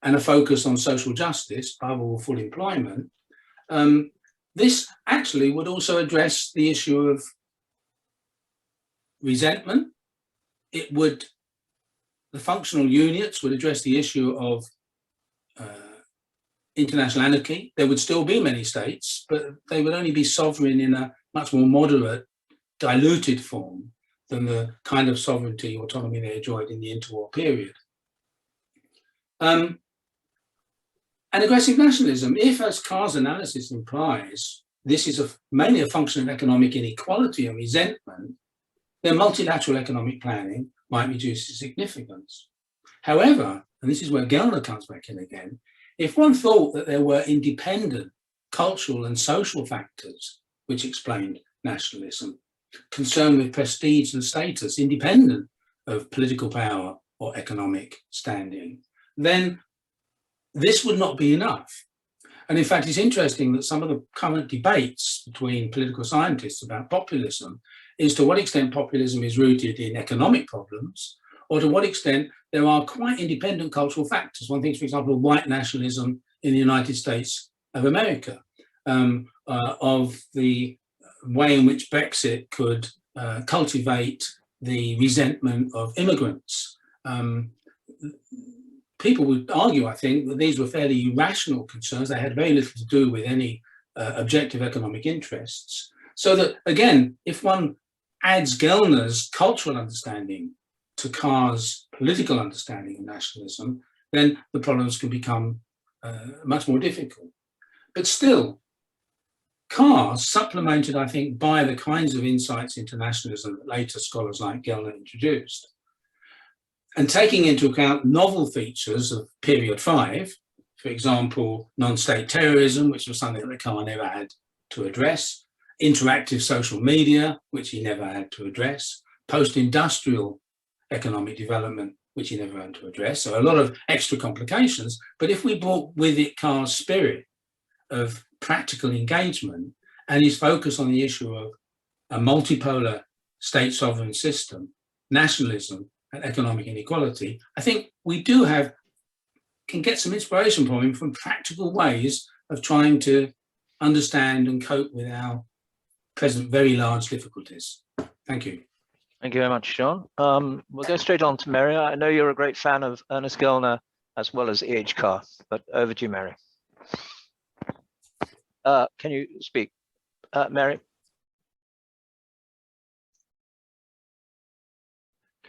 and a focus on social justice, above all full employment, this actually would also address the issue of resentment. The functional units would address the issue of international anarchy. There would still be many states, but they would only be sovereign in a much more moderate, diluted form than the kind of sovereignty, autonomy they enjoyed in the interwar period. And aggressive nationalism, if, as Carr's analysis implies, this is mainly a function of economic inequality and resentment, then multilateral economic planning might reduce its significance. However, and this is where Gilmer comes back in again, if one thought that there were independent cultural and social factors which explained nationalism, concerned with prestige and status, independent of political power or economic standing, then this would not be enough. And in fact, it's interesting that some of the current debates between political scientists about populism is to what extent populism is rooted in economic problems, or to what extent there are quite independent cultural factors. One thinks, for example, of white nationalism in the United States of America, of the way in which Brexit could cultivate the resentment of immigrants. People would argue, I think, that these were fairly irrational concerns. They had very little to do with any objective economic interests. So that, again, if one adds Gellner's cultural understanding to Carr's political understanding of nationalism, then the problems can become much more difficult. But still, Carr, supplemented, I think, by the kinds of insights into nationalism that later scholars like Gilmer introduced, and taking into account novel features of period 5, for example, non-state terrorism, which was something that Carr never had to address, interactive social media, which he never had to address, post-industrial economic development, which he never had to address. So a lot of extra complications. But if we brought with it Carr's spirit of practical engagement and his focus on the issue of a multipolar state sovereign system, nationalism, and economic inequality, I think we can get some inspiration from him from practical ways of trying to understand and cope with our present very large difficulties. Thank you. Thank you very much, John. We'll go straight on to Mary. I know you're a great fan of Ernest Gilmer as well as E.H. Carr, but over to you, Mary. Can you speak, Mary?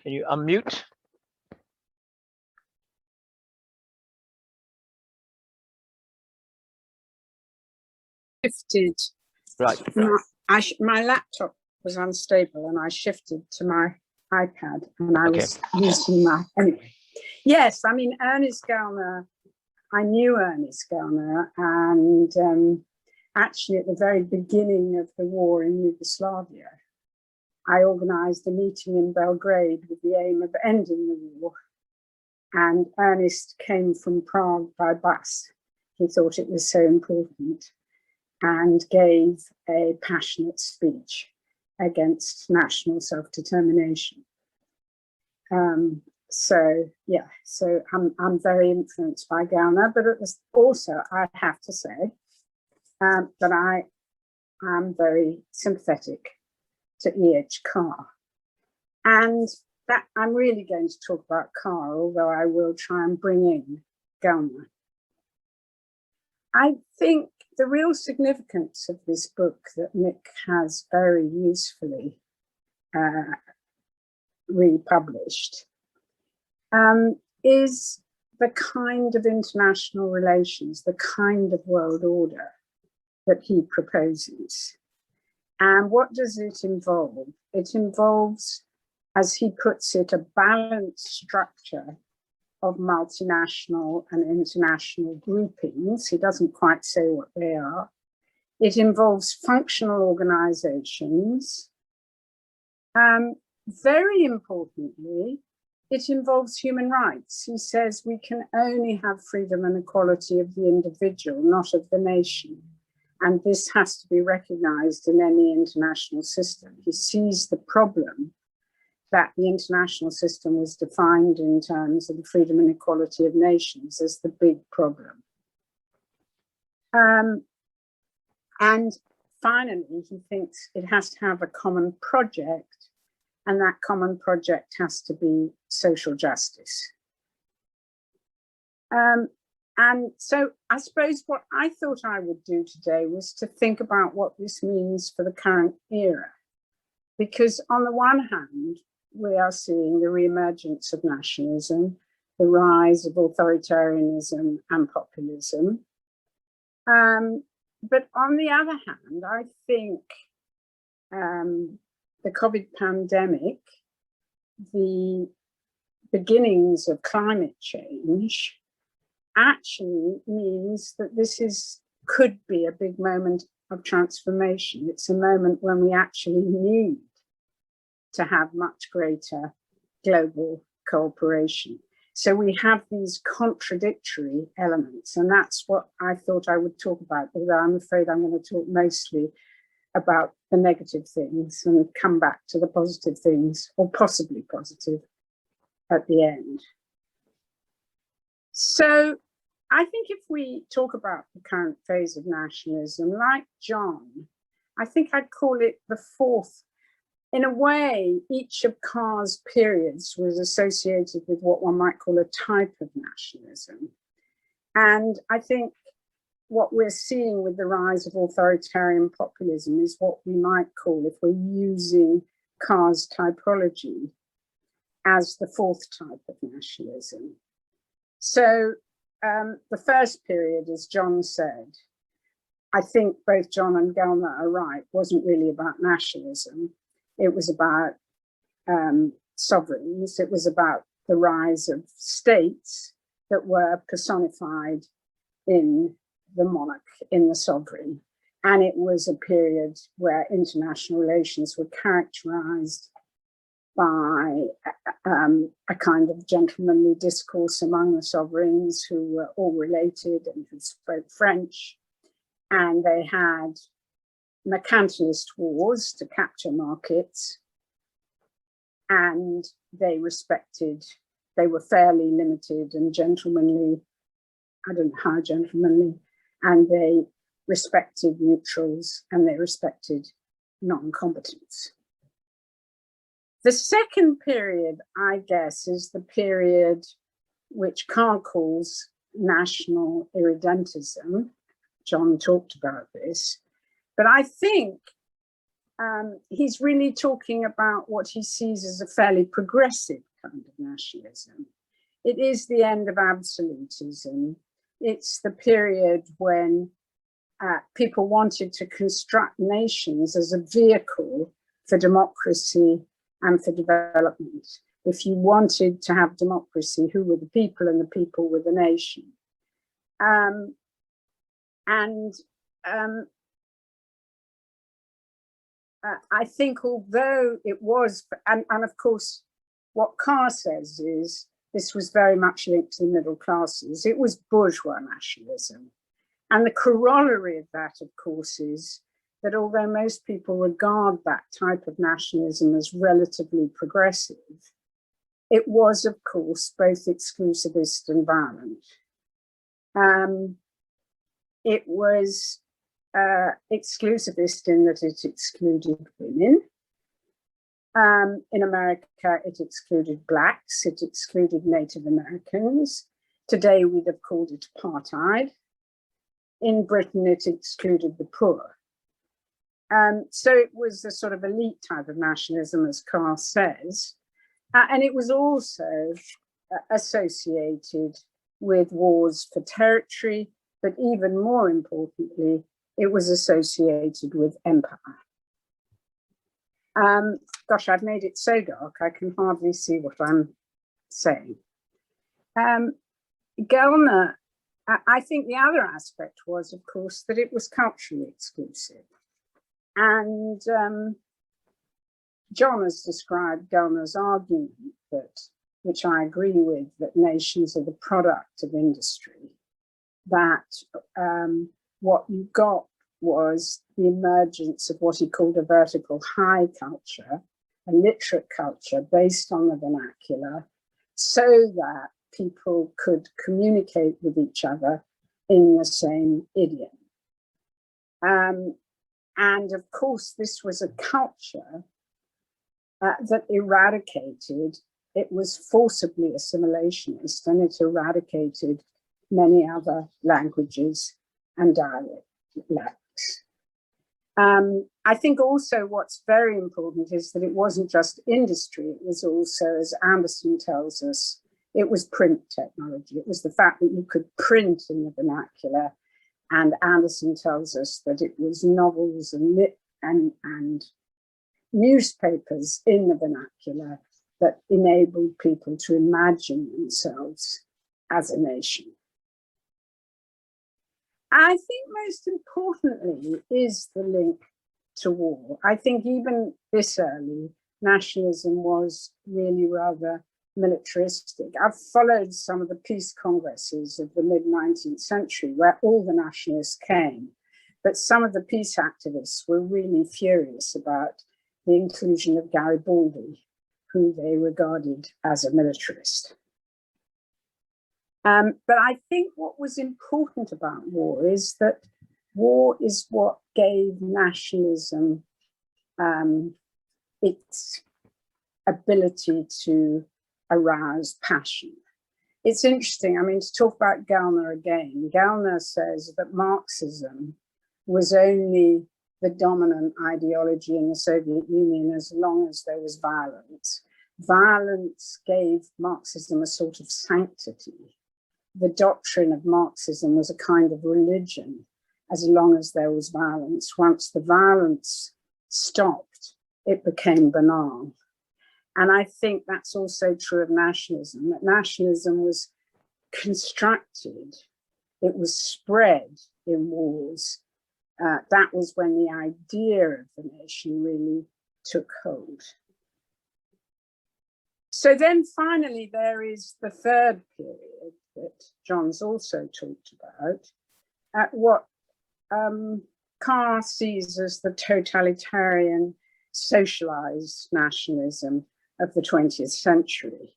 Can you unmute? Shifted. Right. My laptop was unstable and I shifted to my iPad, and I Okay. was using my, anyway. Yes, I mean, Ernest Gilmer, I knew Ernest Gilmer, and actually at the very beginning of the war in Yugoslavia, I organized a meeting in Belgrade with the aim of ending the war. And Ernest came from Prague by bus. He thought it was so important and gave a passionate speech against national self-determination. So I'm very influenced by Gilmer, but it was also, I have to say, that I am very sympathetic to E.H. Carr. And that I'm really going to talk about Carr, although I will try and bring in Gilmer. I think the real significance of this book that Mick has very usefully republished is the kind of international relations, the kind of world order that he proposes. And what does it involve? It involves, as he puts it, a balanced structure of multinational and international groupings. He doesn't quite say what they are. It involves functional organizations. Very importantly, it involves human rights. He says we can only have freedom and equality of the individual, not of the nation. And this has to be recognized in any international system. He sees the problem that the international system was defined in terms of the freedom and equality of nations as the big problem. And finally, he thinks it has to have a common project, and that common project has to be social justice. And so I suppose what I thought I would do today was to think about what this means for the current era. Because on the one hand, we are seeing the reemergence of nationalism, the rise of authoritarianism and populism. But on the other hand, I think the COVID pandemic, the beginnings of climate change, actually means that this could be a big moment of transformation. It's a moment when we actually need to have much greater global cooperation. So we have these contradictory elements, and that's what I thought I would talk about, although I'm afraid I'm going to talk mostly about the negative things and come back to the positive things, or possibly positive, at the end. So I think if we talk about the current phase of nationalism, like John, I think I'd call it the fourth. In a way, each of Carr's periods was associated with what one might call a type of nationalism. And I think what we're seeing with the rise of authoritarian populism is what we might call, if we're using Carr's typology, as the fourth type of nationalism. So the first period, as John said, I think both John and Gilmer are right, wasn't really about nationalism. It was about sovereigns. It was about the rise of states that were personified in the monarch, in the sovereign. And it was a period where international relations were characterized by a kind of gentlemanly discourse among the sovereigns who were all related and who spoke French. And they had mercantilist wars to capture markets, and they were fairly limited and gentlemanly, I don't know how gentlemanly, and they respected neutrals and they respected non-combatants. The second period, I guess, is the period which Carr calls national irredentism. John talked about this. But I think he's really talking about what he sees as a fairly progressive kind of nationalism. It is the end of absolutism. It's the period when people wanted to construct nations as a vehicle for democracy and for development. If you wanted to have democracy, who were the people, and the people were the nation. I think although it was, and of course, what Carr says is this was very much linked to the middle classes. It was bourgeois nationalism. And the corollary of that, of course, is that although most people regard that type of nationalism as relatively progressive, it was, of course, both exclusivist and violent. It was exclusivist in that it excluded women. In America, it excluded Blacks, it excluded Native Americans. Today, we'd have called it apartheid. In Britain, it excluded the poor. So it was a sort of elite type of nationalism, as Carr says. And it was also associated with wars for territory, but even more importantly, it was associated with empire. Gosh, I've made it so dark, I can hardly see what I'm saying. Gilmer, I think the other aspect was, of course, that it was culturally exclusive. And John has described Gilmer's argument that, which I agree with, that nations are the product of industry, that what you got was the emergence of what he called a vertical high culture, a literate culture based on the vernacular, so that people could communicate with each other in the same idiom. And of course, this was a culture that eradicated, it was forcibly assimilationist, and it eradicated many other languages and dialects. I think also what's very important is that it wasn't just industry, it was also, as Anderson tells us, it was print technology. It was the fact that you could print in the vernacular. And Anderson tells us that it was novels and newspapers in the vernacular that enabled people to imagine themselves as a nation. I think most importantly is the link to war. I think even this early, nationalism was really rather militaristic. I've followed some of the peace congresses of the mid-19th century where all the nationalists came, but some of the peace activists were really furious about the inclusion of Garibaldi, who they regarded as a militarist. But I think what was important about war is that war is what gave nationalism its ability to arouse passion. It's interesting, I mean, to talk about Gilmer again, Gilmer says that Marxism was only the dominant ideology in the Soviet Union as long as there was violence. Violence gave Marxism a sort of sanctity. The doctrine of Marxism was a kind of religion as long as there was violence. Once the violence stopped, it became banal. And I think that's also true of nationalism, that nationalism was constructed, it was spread in wars. That was when the idea of the nation really took hold. So then finally, there is the third period that John's also talked about, what Carr sees as the totalitarian socialized nationalism of the 20th century.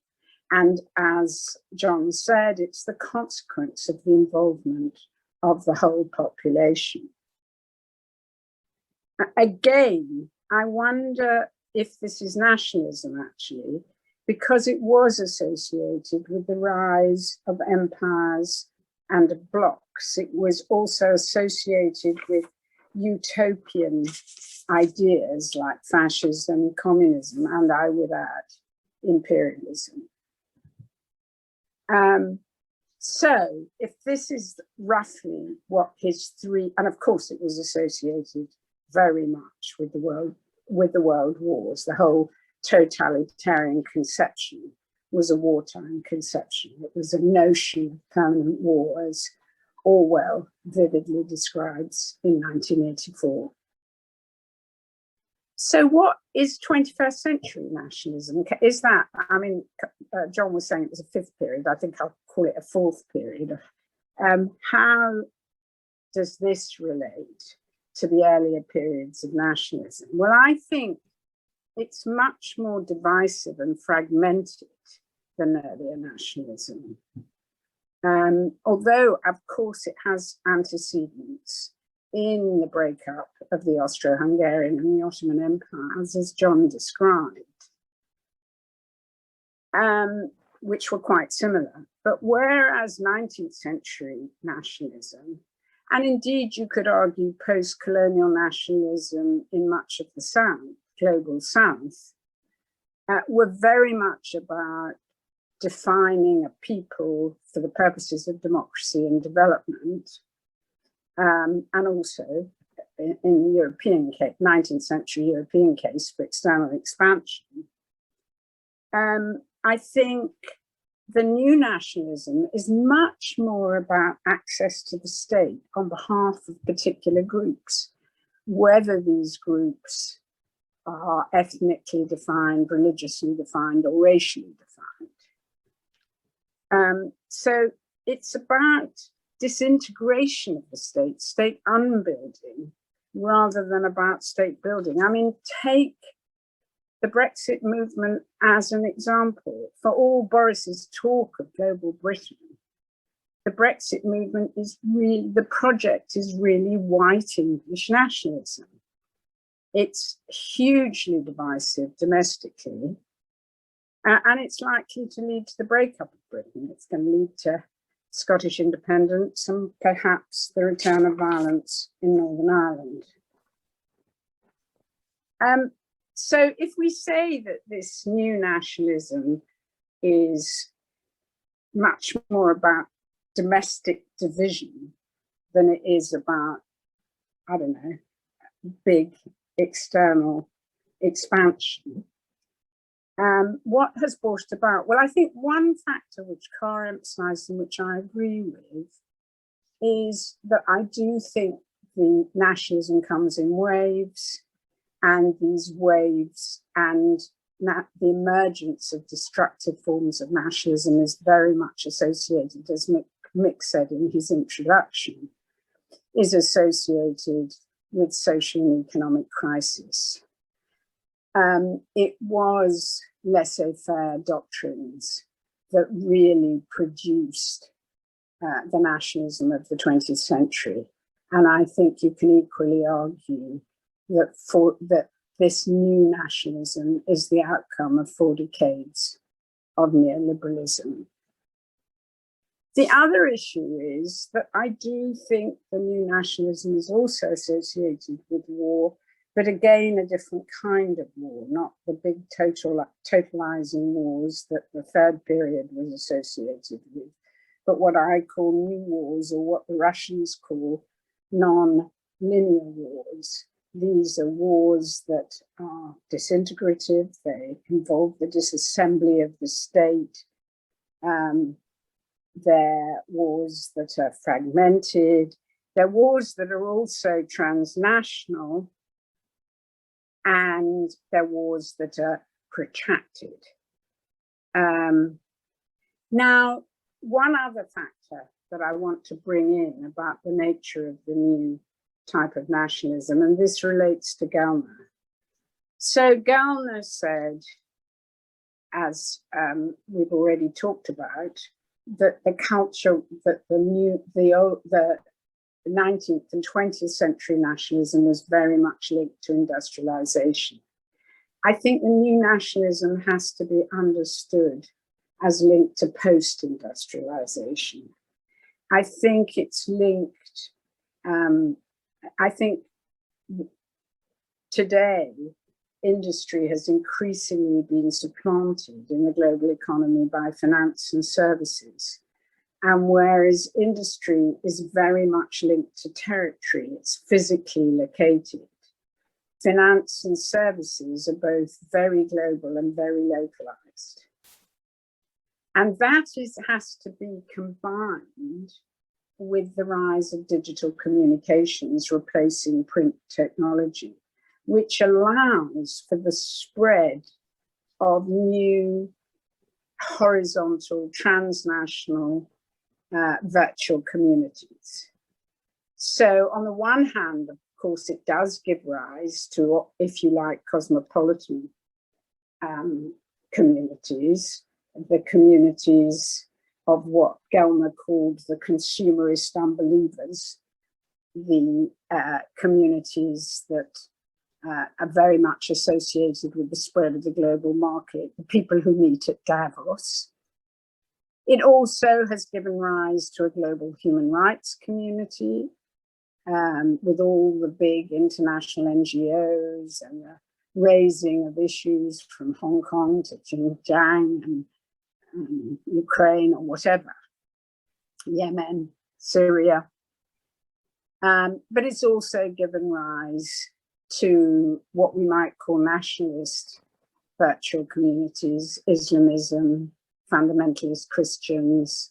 And as John said, it's the consequence of the involvement of the whole population. Again, I wonder if this is nationalism actually, because it was associated with the rise of empires and of blocs. It was also associated with utopian ideas like fascism, communism, and I would add imperialism. So if this is roughly what his three, and of course it was associated very much with the world wars, the whole totalitarian conception was a wartime conception. It was a notion of permanent war, as Orwell vividly describes in 1984. So what is 21st century nationalism? Is that, I mean, John was saying it was a fifth period. I think I'll call it a fourth period. How does this relate to the earlier periods of nationalism? Well, I think it's much more divisive and fragmented than earlier nationalism. Although, of course, it has antecedents in the breakup of the Austro-Hungarian and the Ottoman empires, as John described, which were quite similar. But whereas 19th century nationalism, and indeed you could argue post-colonial nationalism in much of the South, global South, were very much about defining a people for the purposes of democracy and development, and also in the European case, 19th century European case, for external expansion. I think the new nationalism is much more about access to the state on behalf of particular groups, whether these groups are ethnically defined, religiously defined, or racially defined. So it's about disintegration of the state unbuilding, rather than about state building. I mean, take the Brexit movement as an example. For all Boris's talk of global Britain, the Brexit movement is really, the project is really white English nationalism. It's hugely divisive domestically, and it's likely to lead to the breakup of Britain. It's going to lead to Scottish independence and perhaps the return of violence in Northern Ireland. So if we say that this new nationalism is much more about domestic division than it is about, I don't know, big external expansion, what has brought it about? Well, I think one factor which Carr emphasised and which I agree with is that I do think the nationalism comes in waves, and these waves and the emergence of destructive forms of nationalism is very much associated, as Mick said in his introduction, is associated with social and economic crisis. It was laissez-faire doctrines that really produced the nationalism of the 20th century. And I think you can equally argue that this new nationalism is the outcome of 4 decades of neoliberalism. The other issue is that I do think the new nationalism is also associated with war, but again, a different kind of war, not the big totalizing wars that the third period was associated with, but what I call new wars, or what the Russians call non-linear wars. These are wars that are disintegrative. They involve the disassembly of the state. They're wars that are fragmented. They're wars that are also transnational, and they're wars that are protracted. Now, one other factor that I want to bring in about the nature of the new type of nationalism, and this relates to Gilmer. So Gilmer said, as we've already talked about, that the culture, that the 19th and 20th century nationalism was very much linked to industrialization. I think the new nationalism has to be understood as linked to post-industrialization. I think it's linked, I think today, industry has increasingly been supplanted in the global economy by finance and services. And whereas industry is very much linked to territory, it's physically located. finance and services are both very global and very localized. And that has to be combined with the rise of digital communications replacing print technology, which allows for the spread of new horizontal, transnational virtual communities. So on the one hand, of course, it does give rise to, if you like, cosmopolitan communities, the communities of what Gilmer called the consumerist unbelievers, the communities that are very much associated with the spread of the global market, the people who meet at Davos. It also has given rise to a global human rights community with all the big international NGOs and the raising of issues from Hong Kong to Xinjiang and Ukraine or whatever, Yemen, Syria. But it's also given rise to what we might call nationalist virtual communities, Islamism, fundamentalist Christians,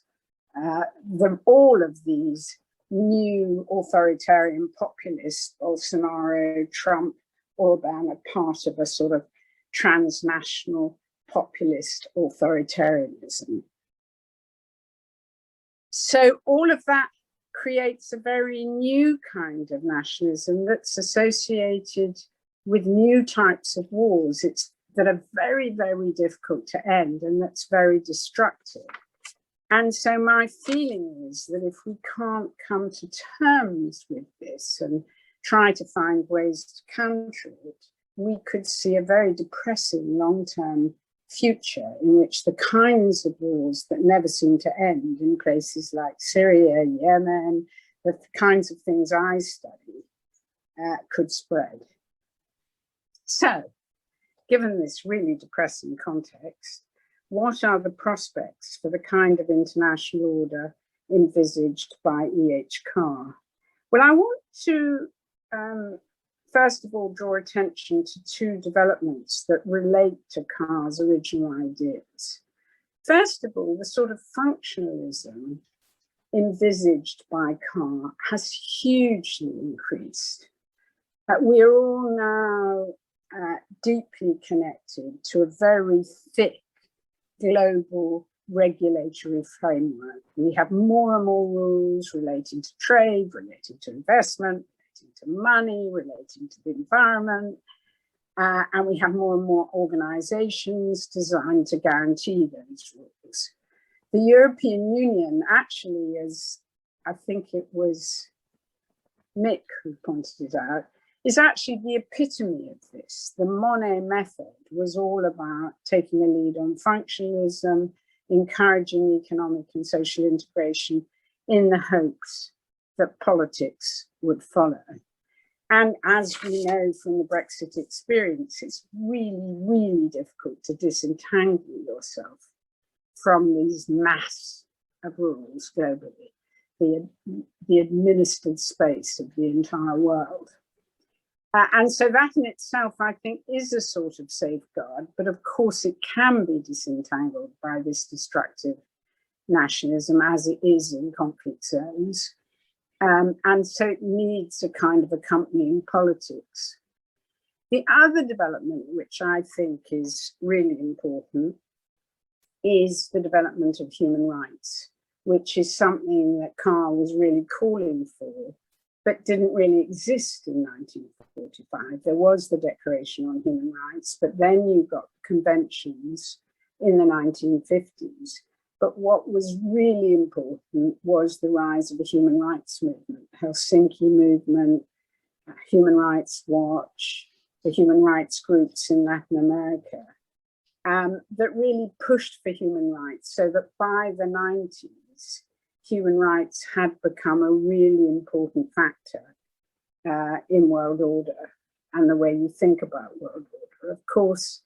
all of these new authoritarian populists, Bolsonaro, Trump, Orban, are part of a sort of transnational populist authoritarianism. So all of that creates a very new kind of nationalism that's associated with new types of wars that are very, very difficult to end and that's very destructive. And so my feeling is that if we can't come to terms with this and try to find ways to counter it, we could see a very depressing long-term future in which the kinds of wars that never seem to end in places like Syria, Yemen, the kinds of things I study could spread. So, given this really depressing context, what are the prospects for the kind of international order envisaged by E.H. Carr? Well, I want to first of all draw attention to two developments that relate to Carr's original ideas. First of all, the sort of functionalism envisaged by Carr has hugely increased. We are all now deeply connected to a very thick global regulatory framework. We have more and more rules relating to trade, relating to investment, relating to money, relating to the environment, and we have more and more organizations designed to guarantee those rules. The European Union actually, as I think it was Mick who pointed it out, is actually the epitome of this. The Monnet method was all about taking a lead on functionalism, encouraging economic and social integration in the hopes that politics would follow. And as we know from the Brexit experience, it's really, really difficult to disentangle yourself from these mass of rules globally, the administered space of the entire world. And so that in itself, I think, is a sort of safeguard, but of course it can be disentangled by this destructive nationalism as it is in conflict zones. And so it needs a kind of accompanying politics. The other development, which I think is really important, is the development of human rights, which is something that Carr was really calling for, but didn't really exist in 1945. There was the Declaration on Human Rights, but then you got conventions in the 1950s. But what was really important was the rise of the human rights movement, Helsinki movement, Human Rights Watch, the human rights groups in Latin America, that really pushed for human rights, so that by the 90s, human rights had become a really important factor in world order and the way you think about world order. Of course,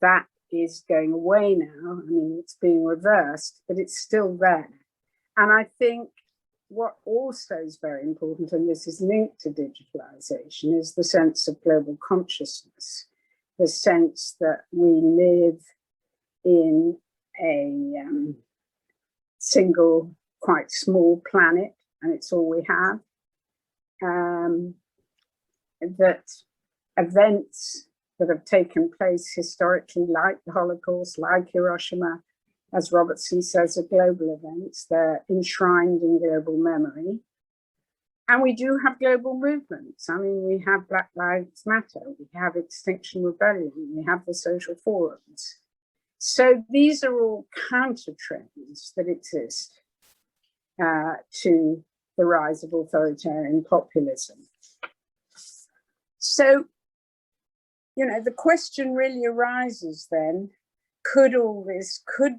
that is going away now. I mean, it's being reversed, but it's still there. And I think what also is very important, and this is linked to digitalization, is the sense of global consciousness, the sense that we live in a single, quite small planet, and it's all we have. That events that have taken place historically, like the Holocaust, like Hiroshima, as Robertson says, are global events. They're enshrined in global memory. And we do have global movements. I mean, we have Black Lives Matter, we have Extinction Rebellion, we have the social forums. So these are all counter trends that exist to the rise of authoritarian populism. So, you know, the question really arises then, could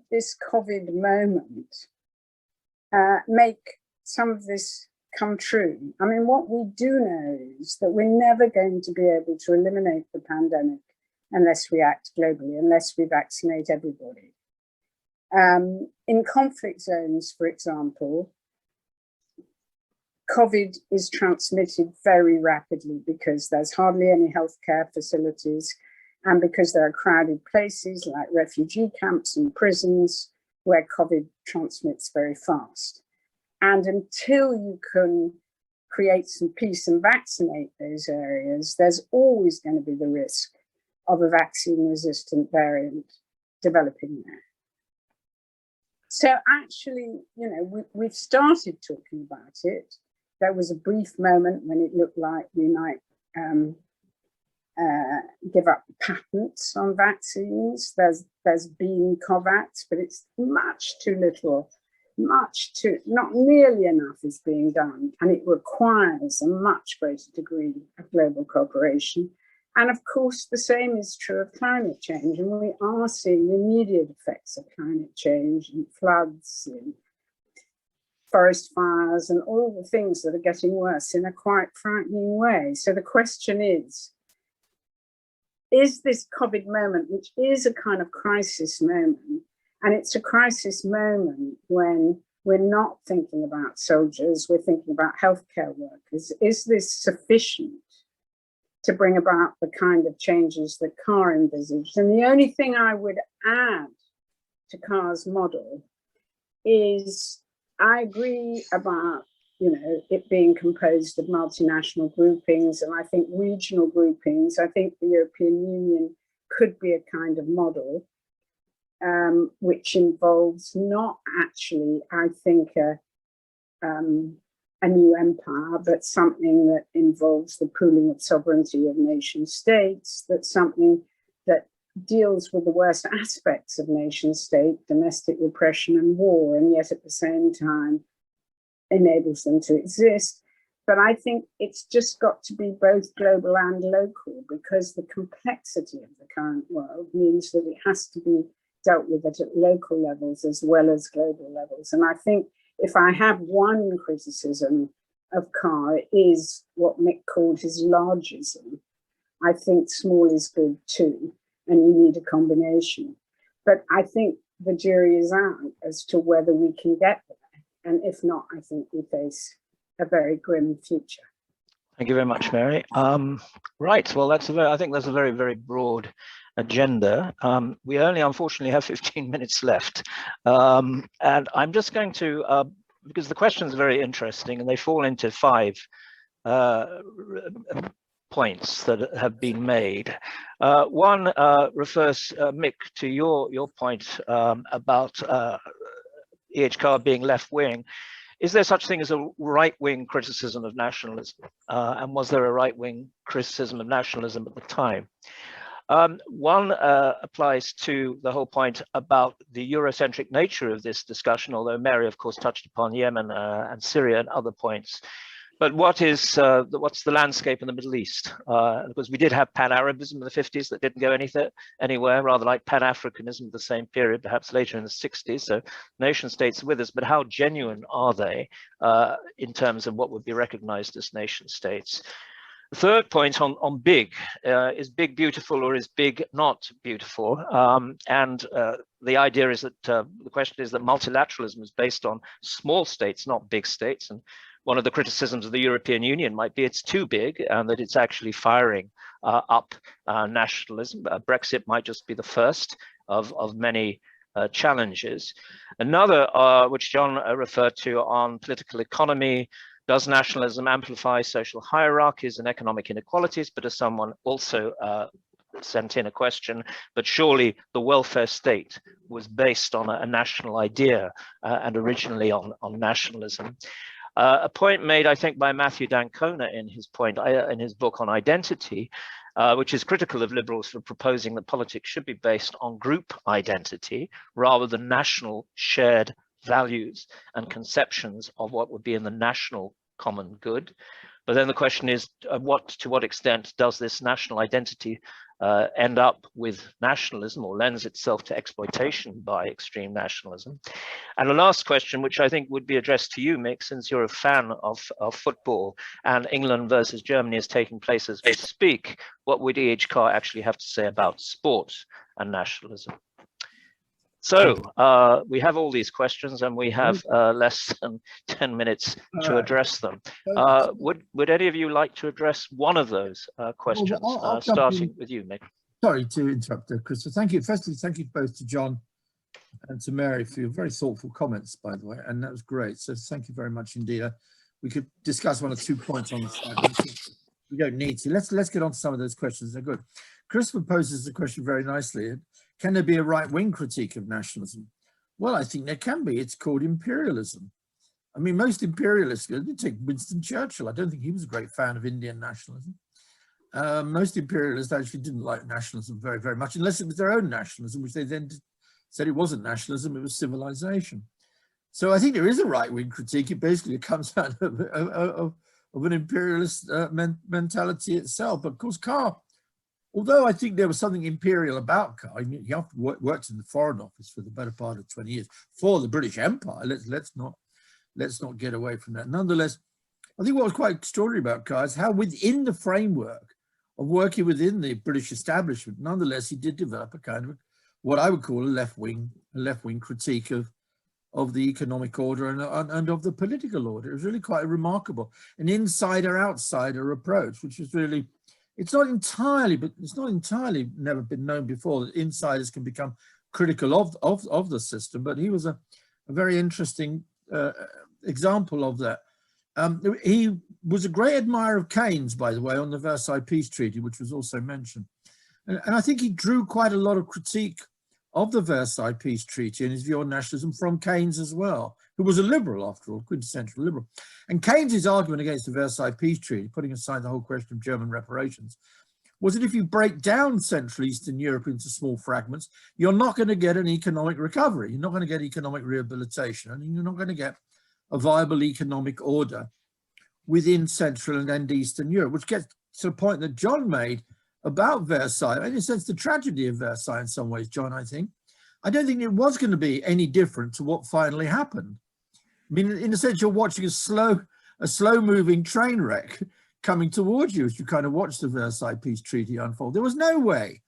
this COVID moment make some of this come true? I mean, what we do know is that we're never going to be able to eliminate the pandemic unless we act globally, unless we vaccinate everybody. In conflict zones, for example, COVID is transmitted very rapidly because there's hardly any healthcare facilities, and because there are crowded places like refugee camps and prisons where COVID transmits very fast. And until you can create some peace and vaccinate those areas, there's always going to be the risk of a vaccine-resistant variant developing there. So actually, you know, we've started talking about it. There was a brief moment when it looked like we might give up patents on vaccines. There's been COVAX, but it's much too little, not nearly enough is being done. And it requires a much greater degree of global cooperation. And of course, the same is true of climate change. And we are seeing the immediate effects of climate change and floods and forest fires and all the things that are getting worse in a quite frightening way. So the question is this COVID moment, which is a kind of crisis moment, and it's a crisis moment when we're not thinking about soldiers, we're thinking about healthcare workers. Is this sufficient to bring about the kind of changes that Carr envisaged? And the only thing I would add to Carr's model is I agree about, you know, it being composed of multinational groupings, and I think regional groupings. I think the European Union could be a kind of model which involves not actually, I think, a new empire, but something that involves the pooling of sovereignty of nation states, that's something that deals with the worst aspects of nation state, domestic repression and war, and yet at the same time enables them to exist. But I think it's just got to be both global and local, because the complexity of the current world means that it has to be dealt with at local levels as well as global levels. And I think if I have one criticism of Carr, it is what Mick called his largism. I think small is good too, and you need a combination. But I think the jury is out as to whether we can get there. And if not, I think we face a very grim future. Thank you very much, Mary. Right, well, I think that's a very, very broad agenda. We only unfortunately have 15 minutes left. And I'm just going to, because the questions are very interesting and they fall into 5 points that have been made. One refers, Mick, to your point about E.H. Carr being left-wing. Is there such thing as a right-wing criticism of nationalism? And was there a right-wing criticism of nationalism at the time? One applies to the whole point about the Eurocentric nature of this discussion, although Mary, of course, touched upon Yemen and Syria and other points. But what's the landscape in the Middle East? Because we did have Pan-Arabism in the 50s that didn't go anywhere, rather like Pan-Africanism at the same period, perhaps later in the 60s. So nation states are with us, but how genuine are they in terms of what would be recognized as nation states? The third point on big, is big beautiful or is big not beautiful? The idea is that the question is that multilateralism is based on small states, not big states. And one of the criticisms of the European Union might be it's too big and that it's actually firing up nationalism. Brexit might just be the first of many challenges. Another, which John referred to on political economy, does nationalism amplify social hierarchies and economic inequalities? But as someone also sent in a question, but surely the welfare state was based on a national idea and originally on nationalism. A point made, I think, by Matthew Dancona in his book on identity, which is critical of liberals for proposing that politics should be based on group identity rather than national shared values and conceptions of what would be in the national common good. But then the question is, to what extent does this national identity end up with nationalism or lends itself to exploitation by extreme nationalism? And the last question, which I think would be addressed to you, Mick, since you're a fan of football and England versus Germany is taking place as we speak, what would E.H. Carr actually have to say about sport and nationalism? So we have all these questions and we have less than 10 minutes to address them. Would any of you like to address one of those questions, starting with you, Mick? Sorry to interrupt, Christopher. Thank you. Firstly, thank you both to John and to Mary for your very thoughtful comments, by the way, and that was great. So thank you very much indeed. We could discuss one or two points on the slide. We don't need to. Let's get on to some of those questions. They're good. Christopher poses the question very nicely. Can there be a right-wing critique of nationalism? Well, I think there can be. It's called imperialism. I mean, most imperialists, take Winston Churchill. I don't think he was a great fan of Indian nationalism. Most imperialists actually didn't like nationalism very, very much, unless it was their own nationalism, which they then said it wasn't nationalism, it was civilization. So I think there is a right-wing critique. It basically comes out of an imperialist mentality itself. But of course, Carr, although I think there was something imperial about Carr, he worked in the Foreign Office for the better part of 20 years for the British Empire. Let's not get away from that. Nonetheless, I think what was quite extraordinary about Carr is how within the framework of working within the British establishment, nonetheless, he did develop a kind of what I would call a left-wing critique of the economic order and of the political order. It was really quite remarkable, an insider-outsider approach, which is really, it's not entirely never been known before that insiders can become critical of the system, but he was a very interesting example of that. He was a great admirer of Keynes, by the way, on the Versailles Peace Treaty, which was also mentioned. And I think he drew quite a lot of critique of the Versailles Peace Treaty and his view on nationalism from Keynes as well, who was a liberal, after all, quintessential liberal. And Keynes's argument against the Versailles Peace Treaty, putting aside the whole question of German reparations, was that if you break down Central Eastern Europe into small fragments, you're not going to get an economic recovery. You're not going to get economic rehabilitation, and you're not going to get a viable economic order within Central and Eastern Europe, which gets to the point that John made about Versailles. In a sense, the tragedy of Versailles in some ways, John, I think. I don't think it was going to be any different to what finally happened. I mean, in a sense, you're watching a slow-moving train wreck coming towards you as you kind of watch the Versailles Peace Treaty unfold. There was no way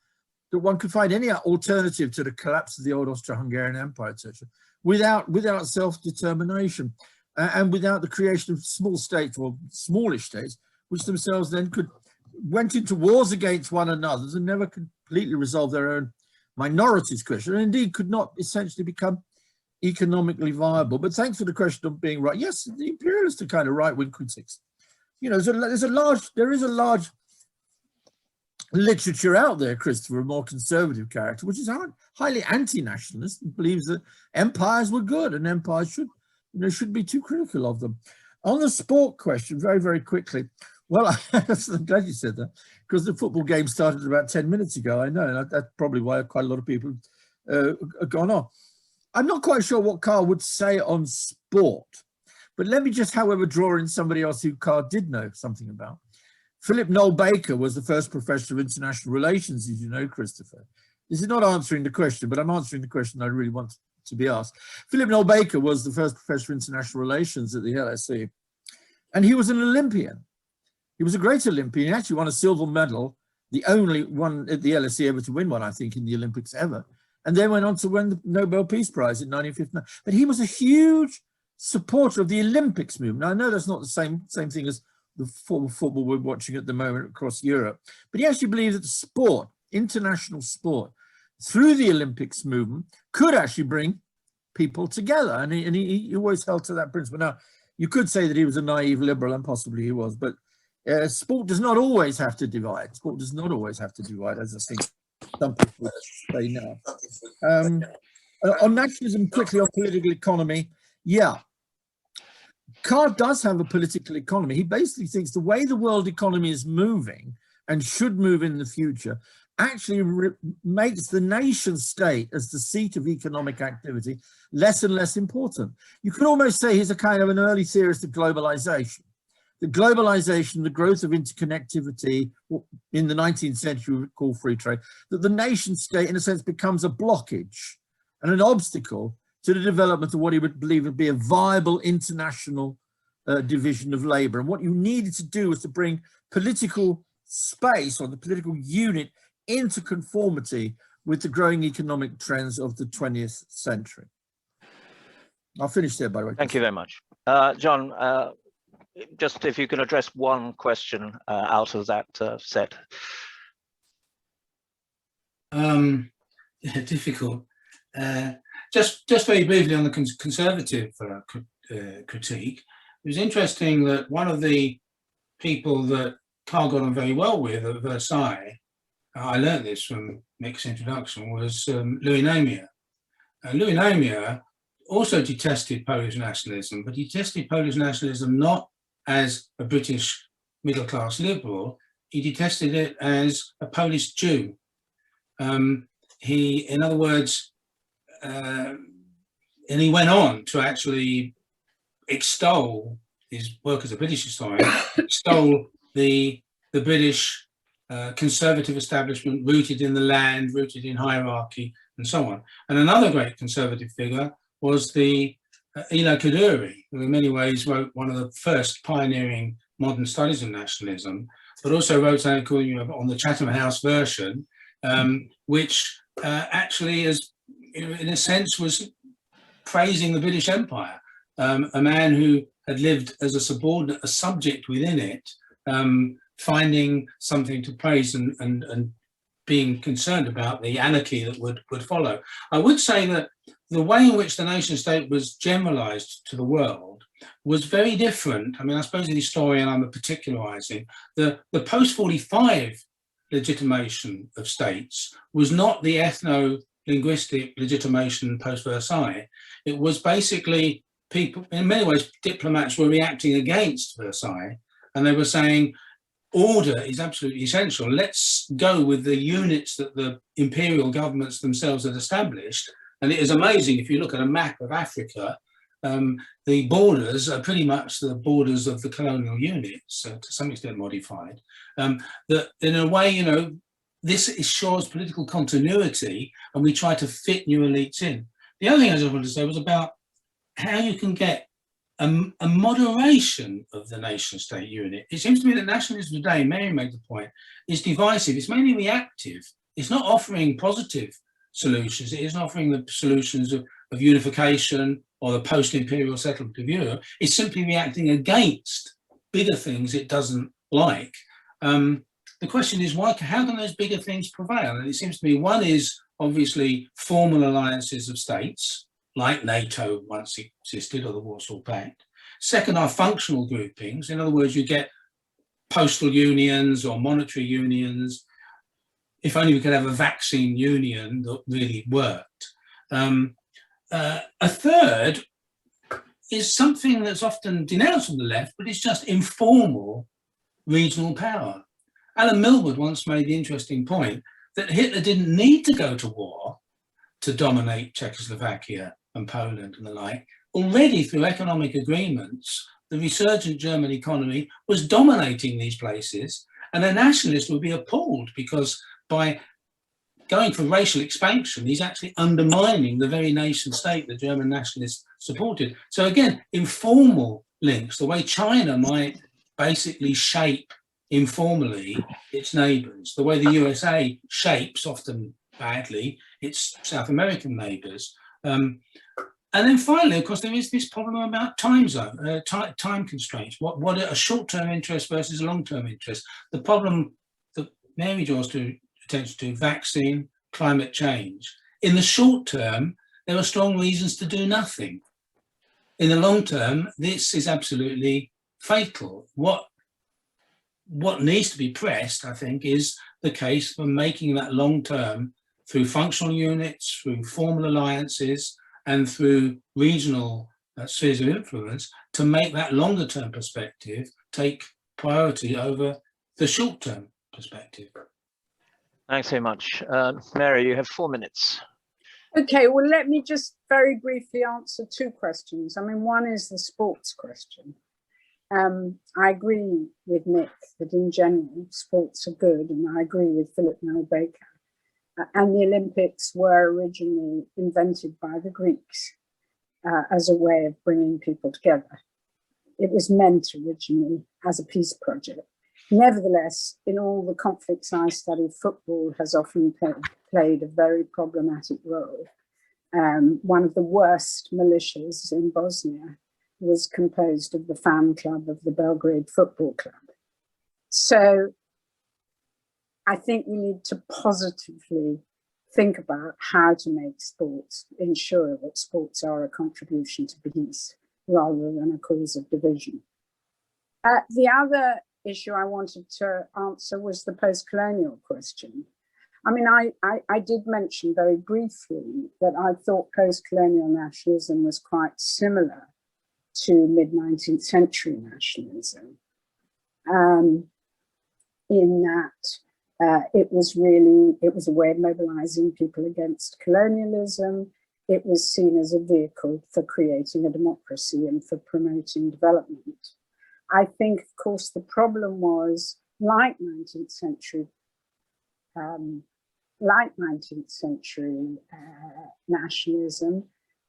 that one could find any alternative to the collapse of the old Austro-Hungarian Empire, etc., without self-determination and without the creation of small states or smallish states, which themselves then went into wars against one another and never completely resolved their own minorities question, and indeed could not essentially become economically viable. But thanks for the question of being right. Yes, the imperialists are kind of right-wing critics. You know, there is a large literature out there, Christopher, a more conservative character, which is highly anti-nationalist and believes that empires were good and empires should be too critical of them. On the sport question, very, very quickly, well, I'm glad you said that, because the football game started about 10 minutes ago. I know, and that's probably why quite a lot of people have gone on. I'm not quite sure what Carr would say on sport, but let me just, however, draw in somebody else who Carr did know something about. Philip Noel Baker was the first professor of international relations, as you know, Christopher. This is not answering the question, but I'm answering the question I really want to be asked. Philip Noel Baker was the first professor of international relations at the LSE, and he was an Olympian. He was a great Olympian. He actually won a silver medal, the only one at the LSE ever to win one, I think, in the Olympics ever. And then went on to win the Nobel Peace Prize in 1959. But he was a huge supporter of the Olympics movement. Now, I know that's not the same thing as the football we're watching at the moment across Europe, but he actually believed that the sport, international sport, through the Olympics movement, could actually bring people together. And he always held to that principle. Now, you could say that he was a naive liberal, and possibly he was, but sport does not always have to divide. Sport does not always have to divide, as I think some people say now. On nationalism, quickly on political economy, yeah. Carr does have a political economy. He basically thinks the way the world economy is moving and should move in the future actually makes the nation state as the seat of economic activity less and less important. You could almost say he's a kind of an early theorist of globalization. The globalization, the growth of interconnectivity in the 19th century we would call free trade, that the nation state in a sense becomes a blockage and an obstacle to the development of what he would believe would be a viable international division of labor. And what you needed to do was to bring political space or the political unit into conformity with the growing economic trends of the 20th century. I'll finish there, by the way. Thank you very much. John, just if you can address one question out of that set. Yeah, difficult. Just very briefly on the conservative critique, it was interesting that one of the people that Carr got on very well with at Versailles, I learned this from Mick's introduction, was Louis Namier. Louis Namier also detested Polish nationalism, but he detested Polish nationalism not as a British middle-class liberal, he detested it as a Polish Jew. In other words, and he went on to actually extol, his work as a British historian, extol the British conservative establishment rooted in the land, rooted in hierarchy, and so on. And another great conservative figure was the Elo Kaduri, who in many ways wrote one of the first pioneering modern studies of nationalism, but also wrote something called on the Chatham House version, which actually is, in a sense, was praising the British Empire, a man who had lived as a subordinate, a subject within it, finding something to praise and being concerned about the anarchy that would follow. I would say that the way in which the nation state was generalized to the world was very different. I mean, I suppose the historian I'm particularizing, the post-45 legitimation of states was not the ethno-linguistic legitimation post-Versailles. It was basically people, in many ways, diplomats were reacting against Versailles, and they were saying, order is absolutely essential. Let's go with the units that the imperial governments themselves had established. And it is amazing, if you look at a map of Africa, the borders are pretty much the borders of the colonial units, to some extent modified. That in a way, you know, this ensures political continuity, and we try to fit new elites in. The other thing I just wanted to say was about how you can get a moderation of the nation state unit. It seems to me that nationalism today, Mary made the point, is divisive. It's mainly reactive. It's not offering positive solutions. It isn't offering the solutions of unification or the post-imperial settlement of Europe. It's simply reacting against bigger things it doesn't like. The question is, how can those bigger things prevail? And it seems to me one is obviously formal alliances of states, like NATO once existed, or the Warsaw Pact. Second are functional groupings. In other words, you get postal unions or monetary unions. If only we could have a vaccine union that really worked. A third is something that's often denounced on the left, but it's just informal regional power. Alan Milward once made the interesting point that Hitler didn't need to go to war to dominate Czechoslovakia and Poland and the like. Already through economic agreements, the resurgent German economy was dominating these places, and a nationalist would be appalled because by going for racial expansion, he's actually undermining the very nation state that German nationalists supported. So again, informal links, the way China might basically shape informally its neighbours. The way the USA shapes, often badly, its South American neighbours. And then finally, of course, there is this problem about time zone, time constraints. What a short-term interest versus a long-term interest. The problem that Mary draws attention to, vaccine, climate change. In the short term, there are strong reasons to do nothing. In the long term, this is absolutely fatal. What needs to be pressed, I think, is the case for making that long term through functional units, through formal alliances, and through regional spheres of influence, to make that longer term perspective take priority over the short term perspective. Thanks very much. Mary, you have 4 minutes. Okay, well, let me just very briefly answer 2 questions. I mean, one is the sports question. I agree with Nick that in general, sports are good, and I agree with Philip Noel Baker. And the Olympics were originally invented by the Greeks as a way of bringing people together. It was meant originally as a peace project. Nevertheless, in all the conflicts I study, football has often played a very problematic role. One of the worst militias in Bosnia was composed of the fan club of the Belgrade Football Club. So I think we need to positively think about how to make sports, ensure that sports are a contribution to peace rather than a cause of division. The other issue I wanted to answer was the post-colonial question. I mean, I did mention very briefly that I thought post-colonial nationalism was quite similar to mid-19th century nationalism, in that it was a way of mobilizing people against colonialism. It was seen as a vehicle for creating a democracy and for promoting development. I think, of course, the problem was, like 19th century nationalism,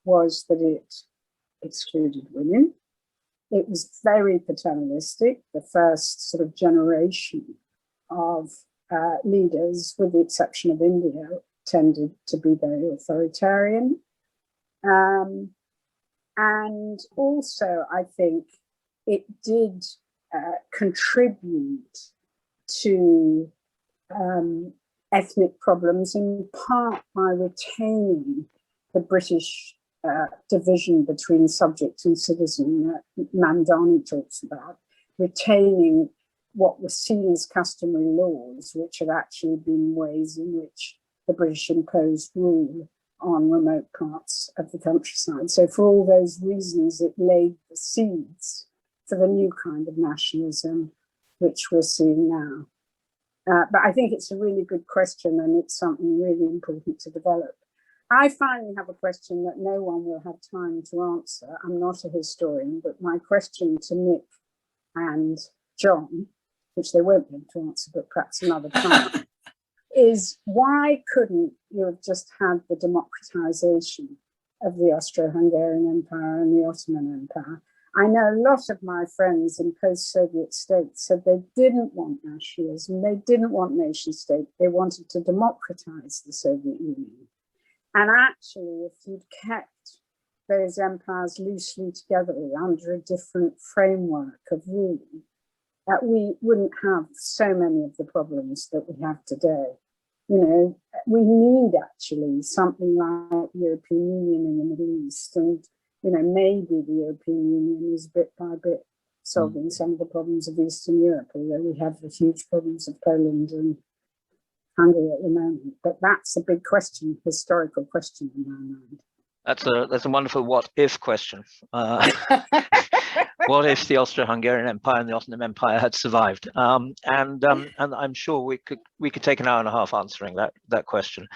was that it excluded women. It was very paternalistic. The first sort of generation of leaders, with the exception of India, tended to be very authoritarian. And also, I think it did contribute to ethnic problems, in part by retaining the British division between subject and citizen that Mandani talks about, retaining what were seen as customary laws, which had actually been ways in which the British imposed rule on remote parts of the countryside. So for all those reasons, it laid the seeds for the new kind of nationalism which we're seeing now. But I think it's a really good question, and it's something really important to develop. I finally have a question that no one will have time to answer. I'm not a historian, but my question to Nick and John, which they won't be able to answer, but perhaps another time, is why couldn't you have just had the democratization of the Austro-Hungarian Empire and the Ottoman Empire? I know a lot of my friends in post-Soviet states said they didn't want nationalism, they didn't want nation state, they wanted to democratize the Soviet Union. And actually, if you'd kept those empires loosely together under a different framework of rule, that we wouldn't have so many of the problems that we have today. You know, we need actually something like the European Union in the Middle East, and you know, maybe the European Union is bit by bit solving some of the problems of Eastern Europe, although we have the huge problems of Poland and Hungary at the moment. But that's a big question, historical question in my mind. That's a wonderful what if question. What if the Austro-Hungarian Empire and the Ottoman Empire had survived? And I'm sure we could take an hour and a half answering that question.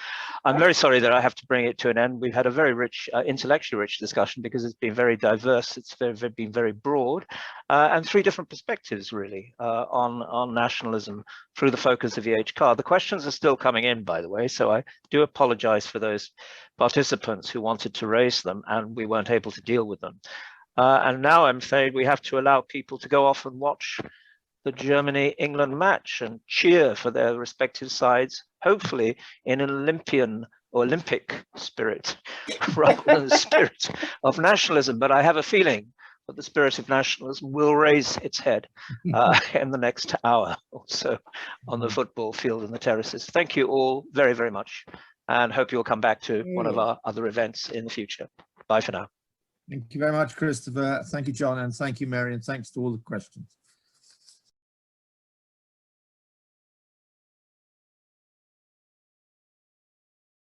I'm very sorry that I have to bring it to an end. We've had a very rich, intellectually rich discussion, because it's been very diverse. It's been very broad, and 3 different perspectives really on nationalism through the focus of E.H. Carr. The questions are still coming in, by the way, so I do apologize for those participants who wanted to raise them and we weren't able to deal with them. And now I'm afraid we have to allow people to go off and watch the Germany-England match and cheer for their respective sides, hopefully in an Olympic spirit rather than the spirit of nationalism. But I have a feeling that the spirit of nationalism will raise its head in the next hour or so on the football field and the terraces. Thank you all very, very much, and hope you'll come back to one of our other events in the future. Bye for now. Thank you very much, Christopher. Thank you, John, and thank you, Mary, and thanks to all the questions.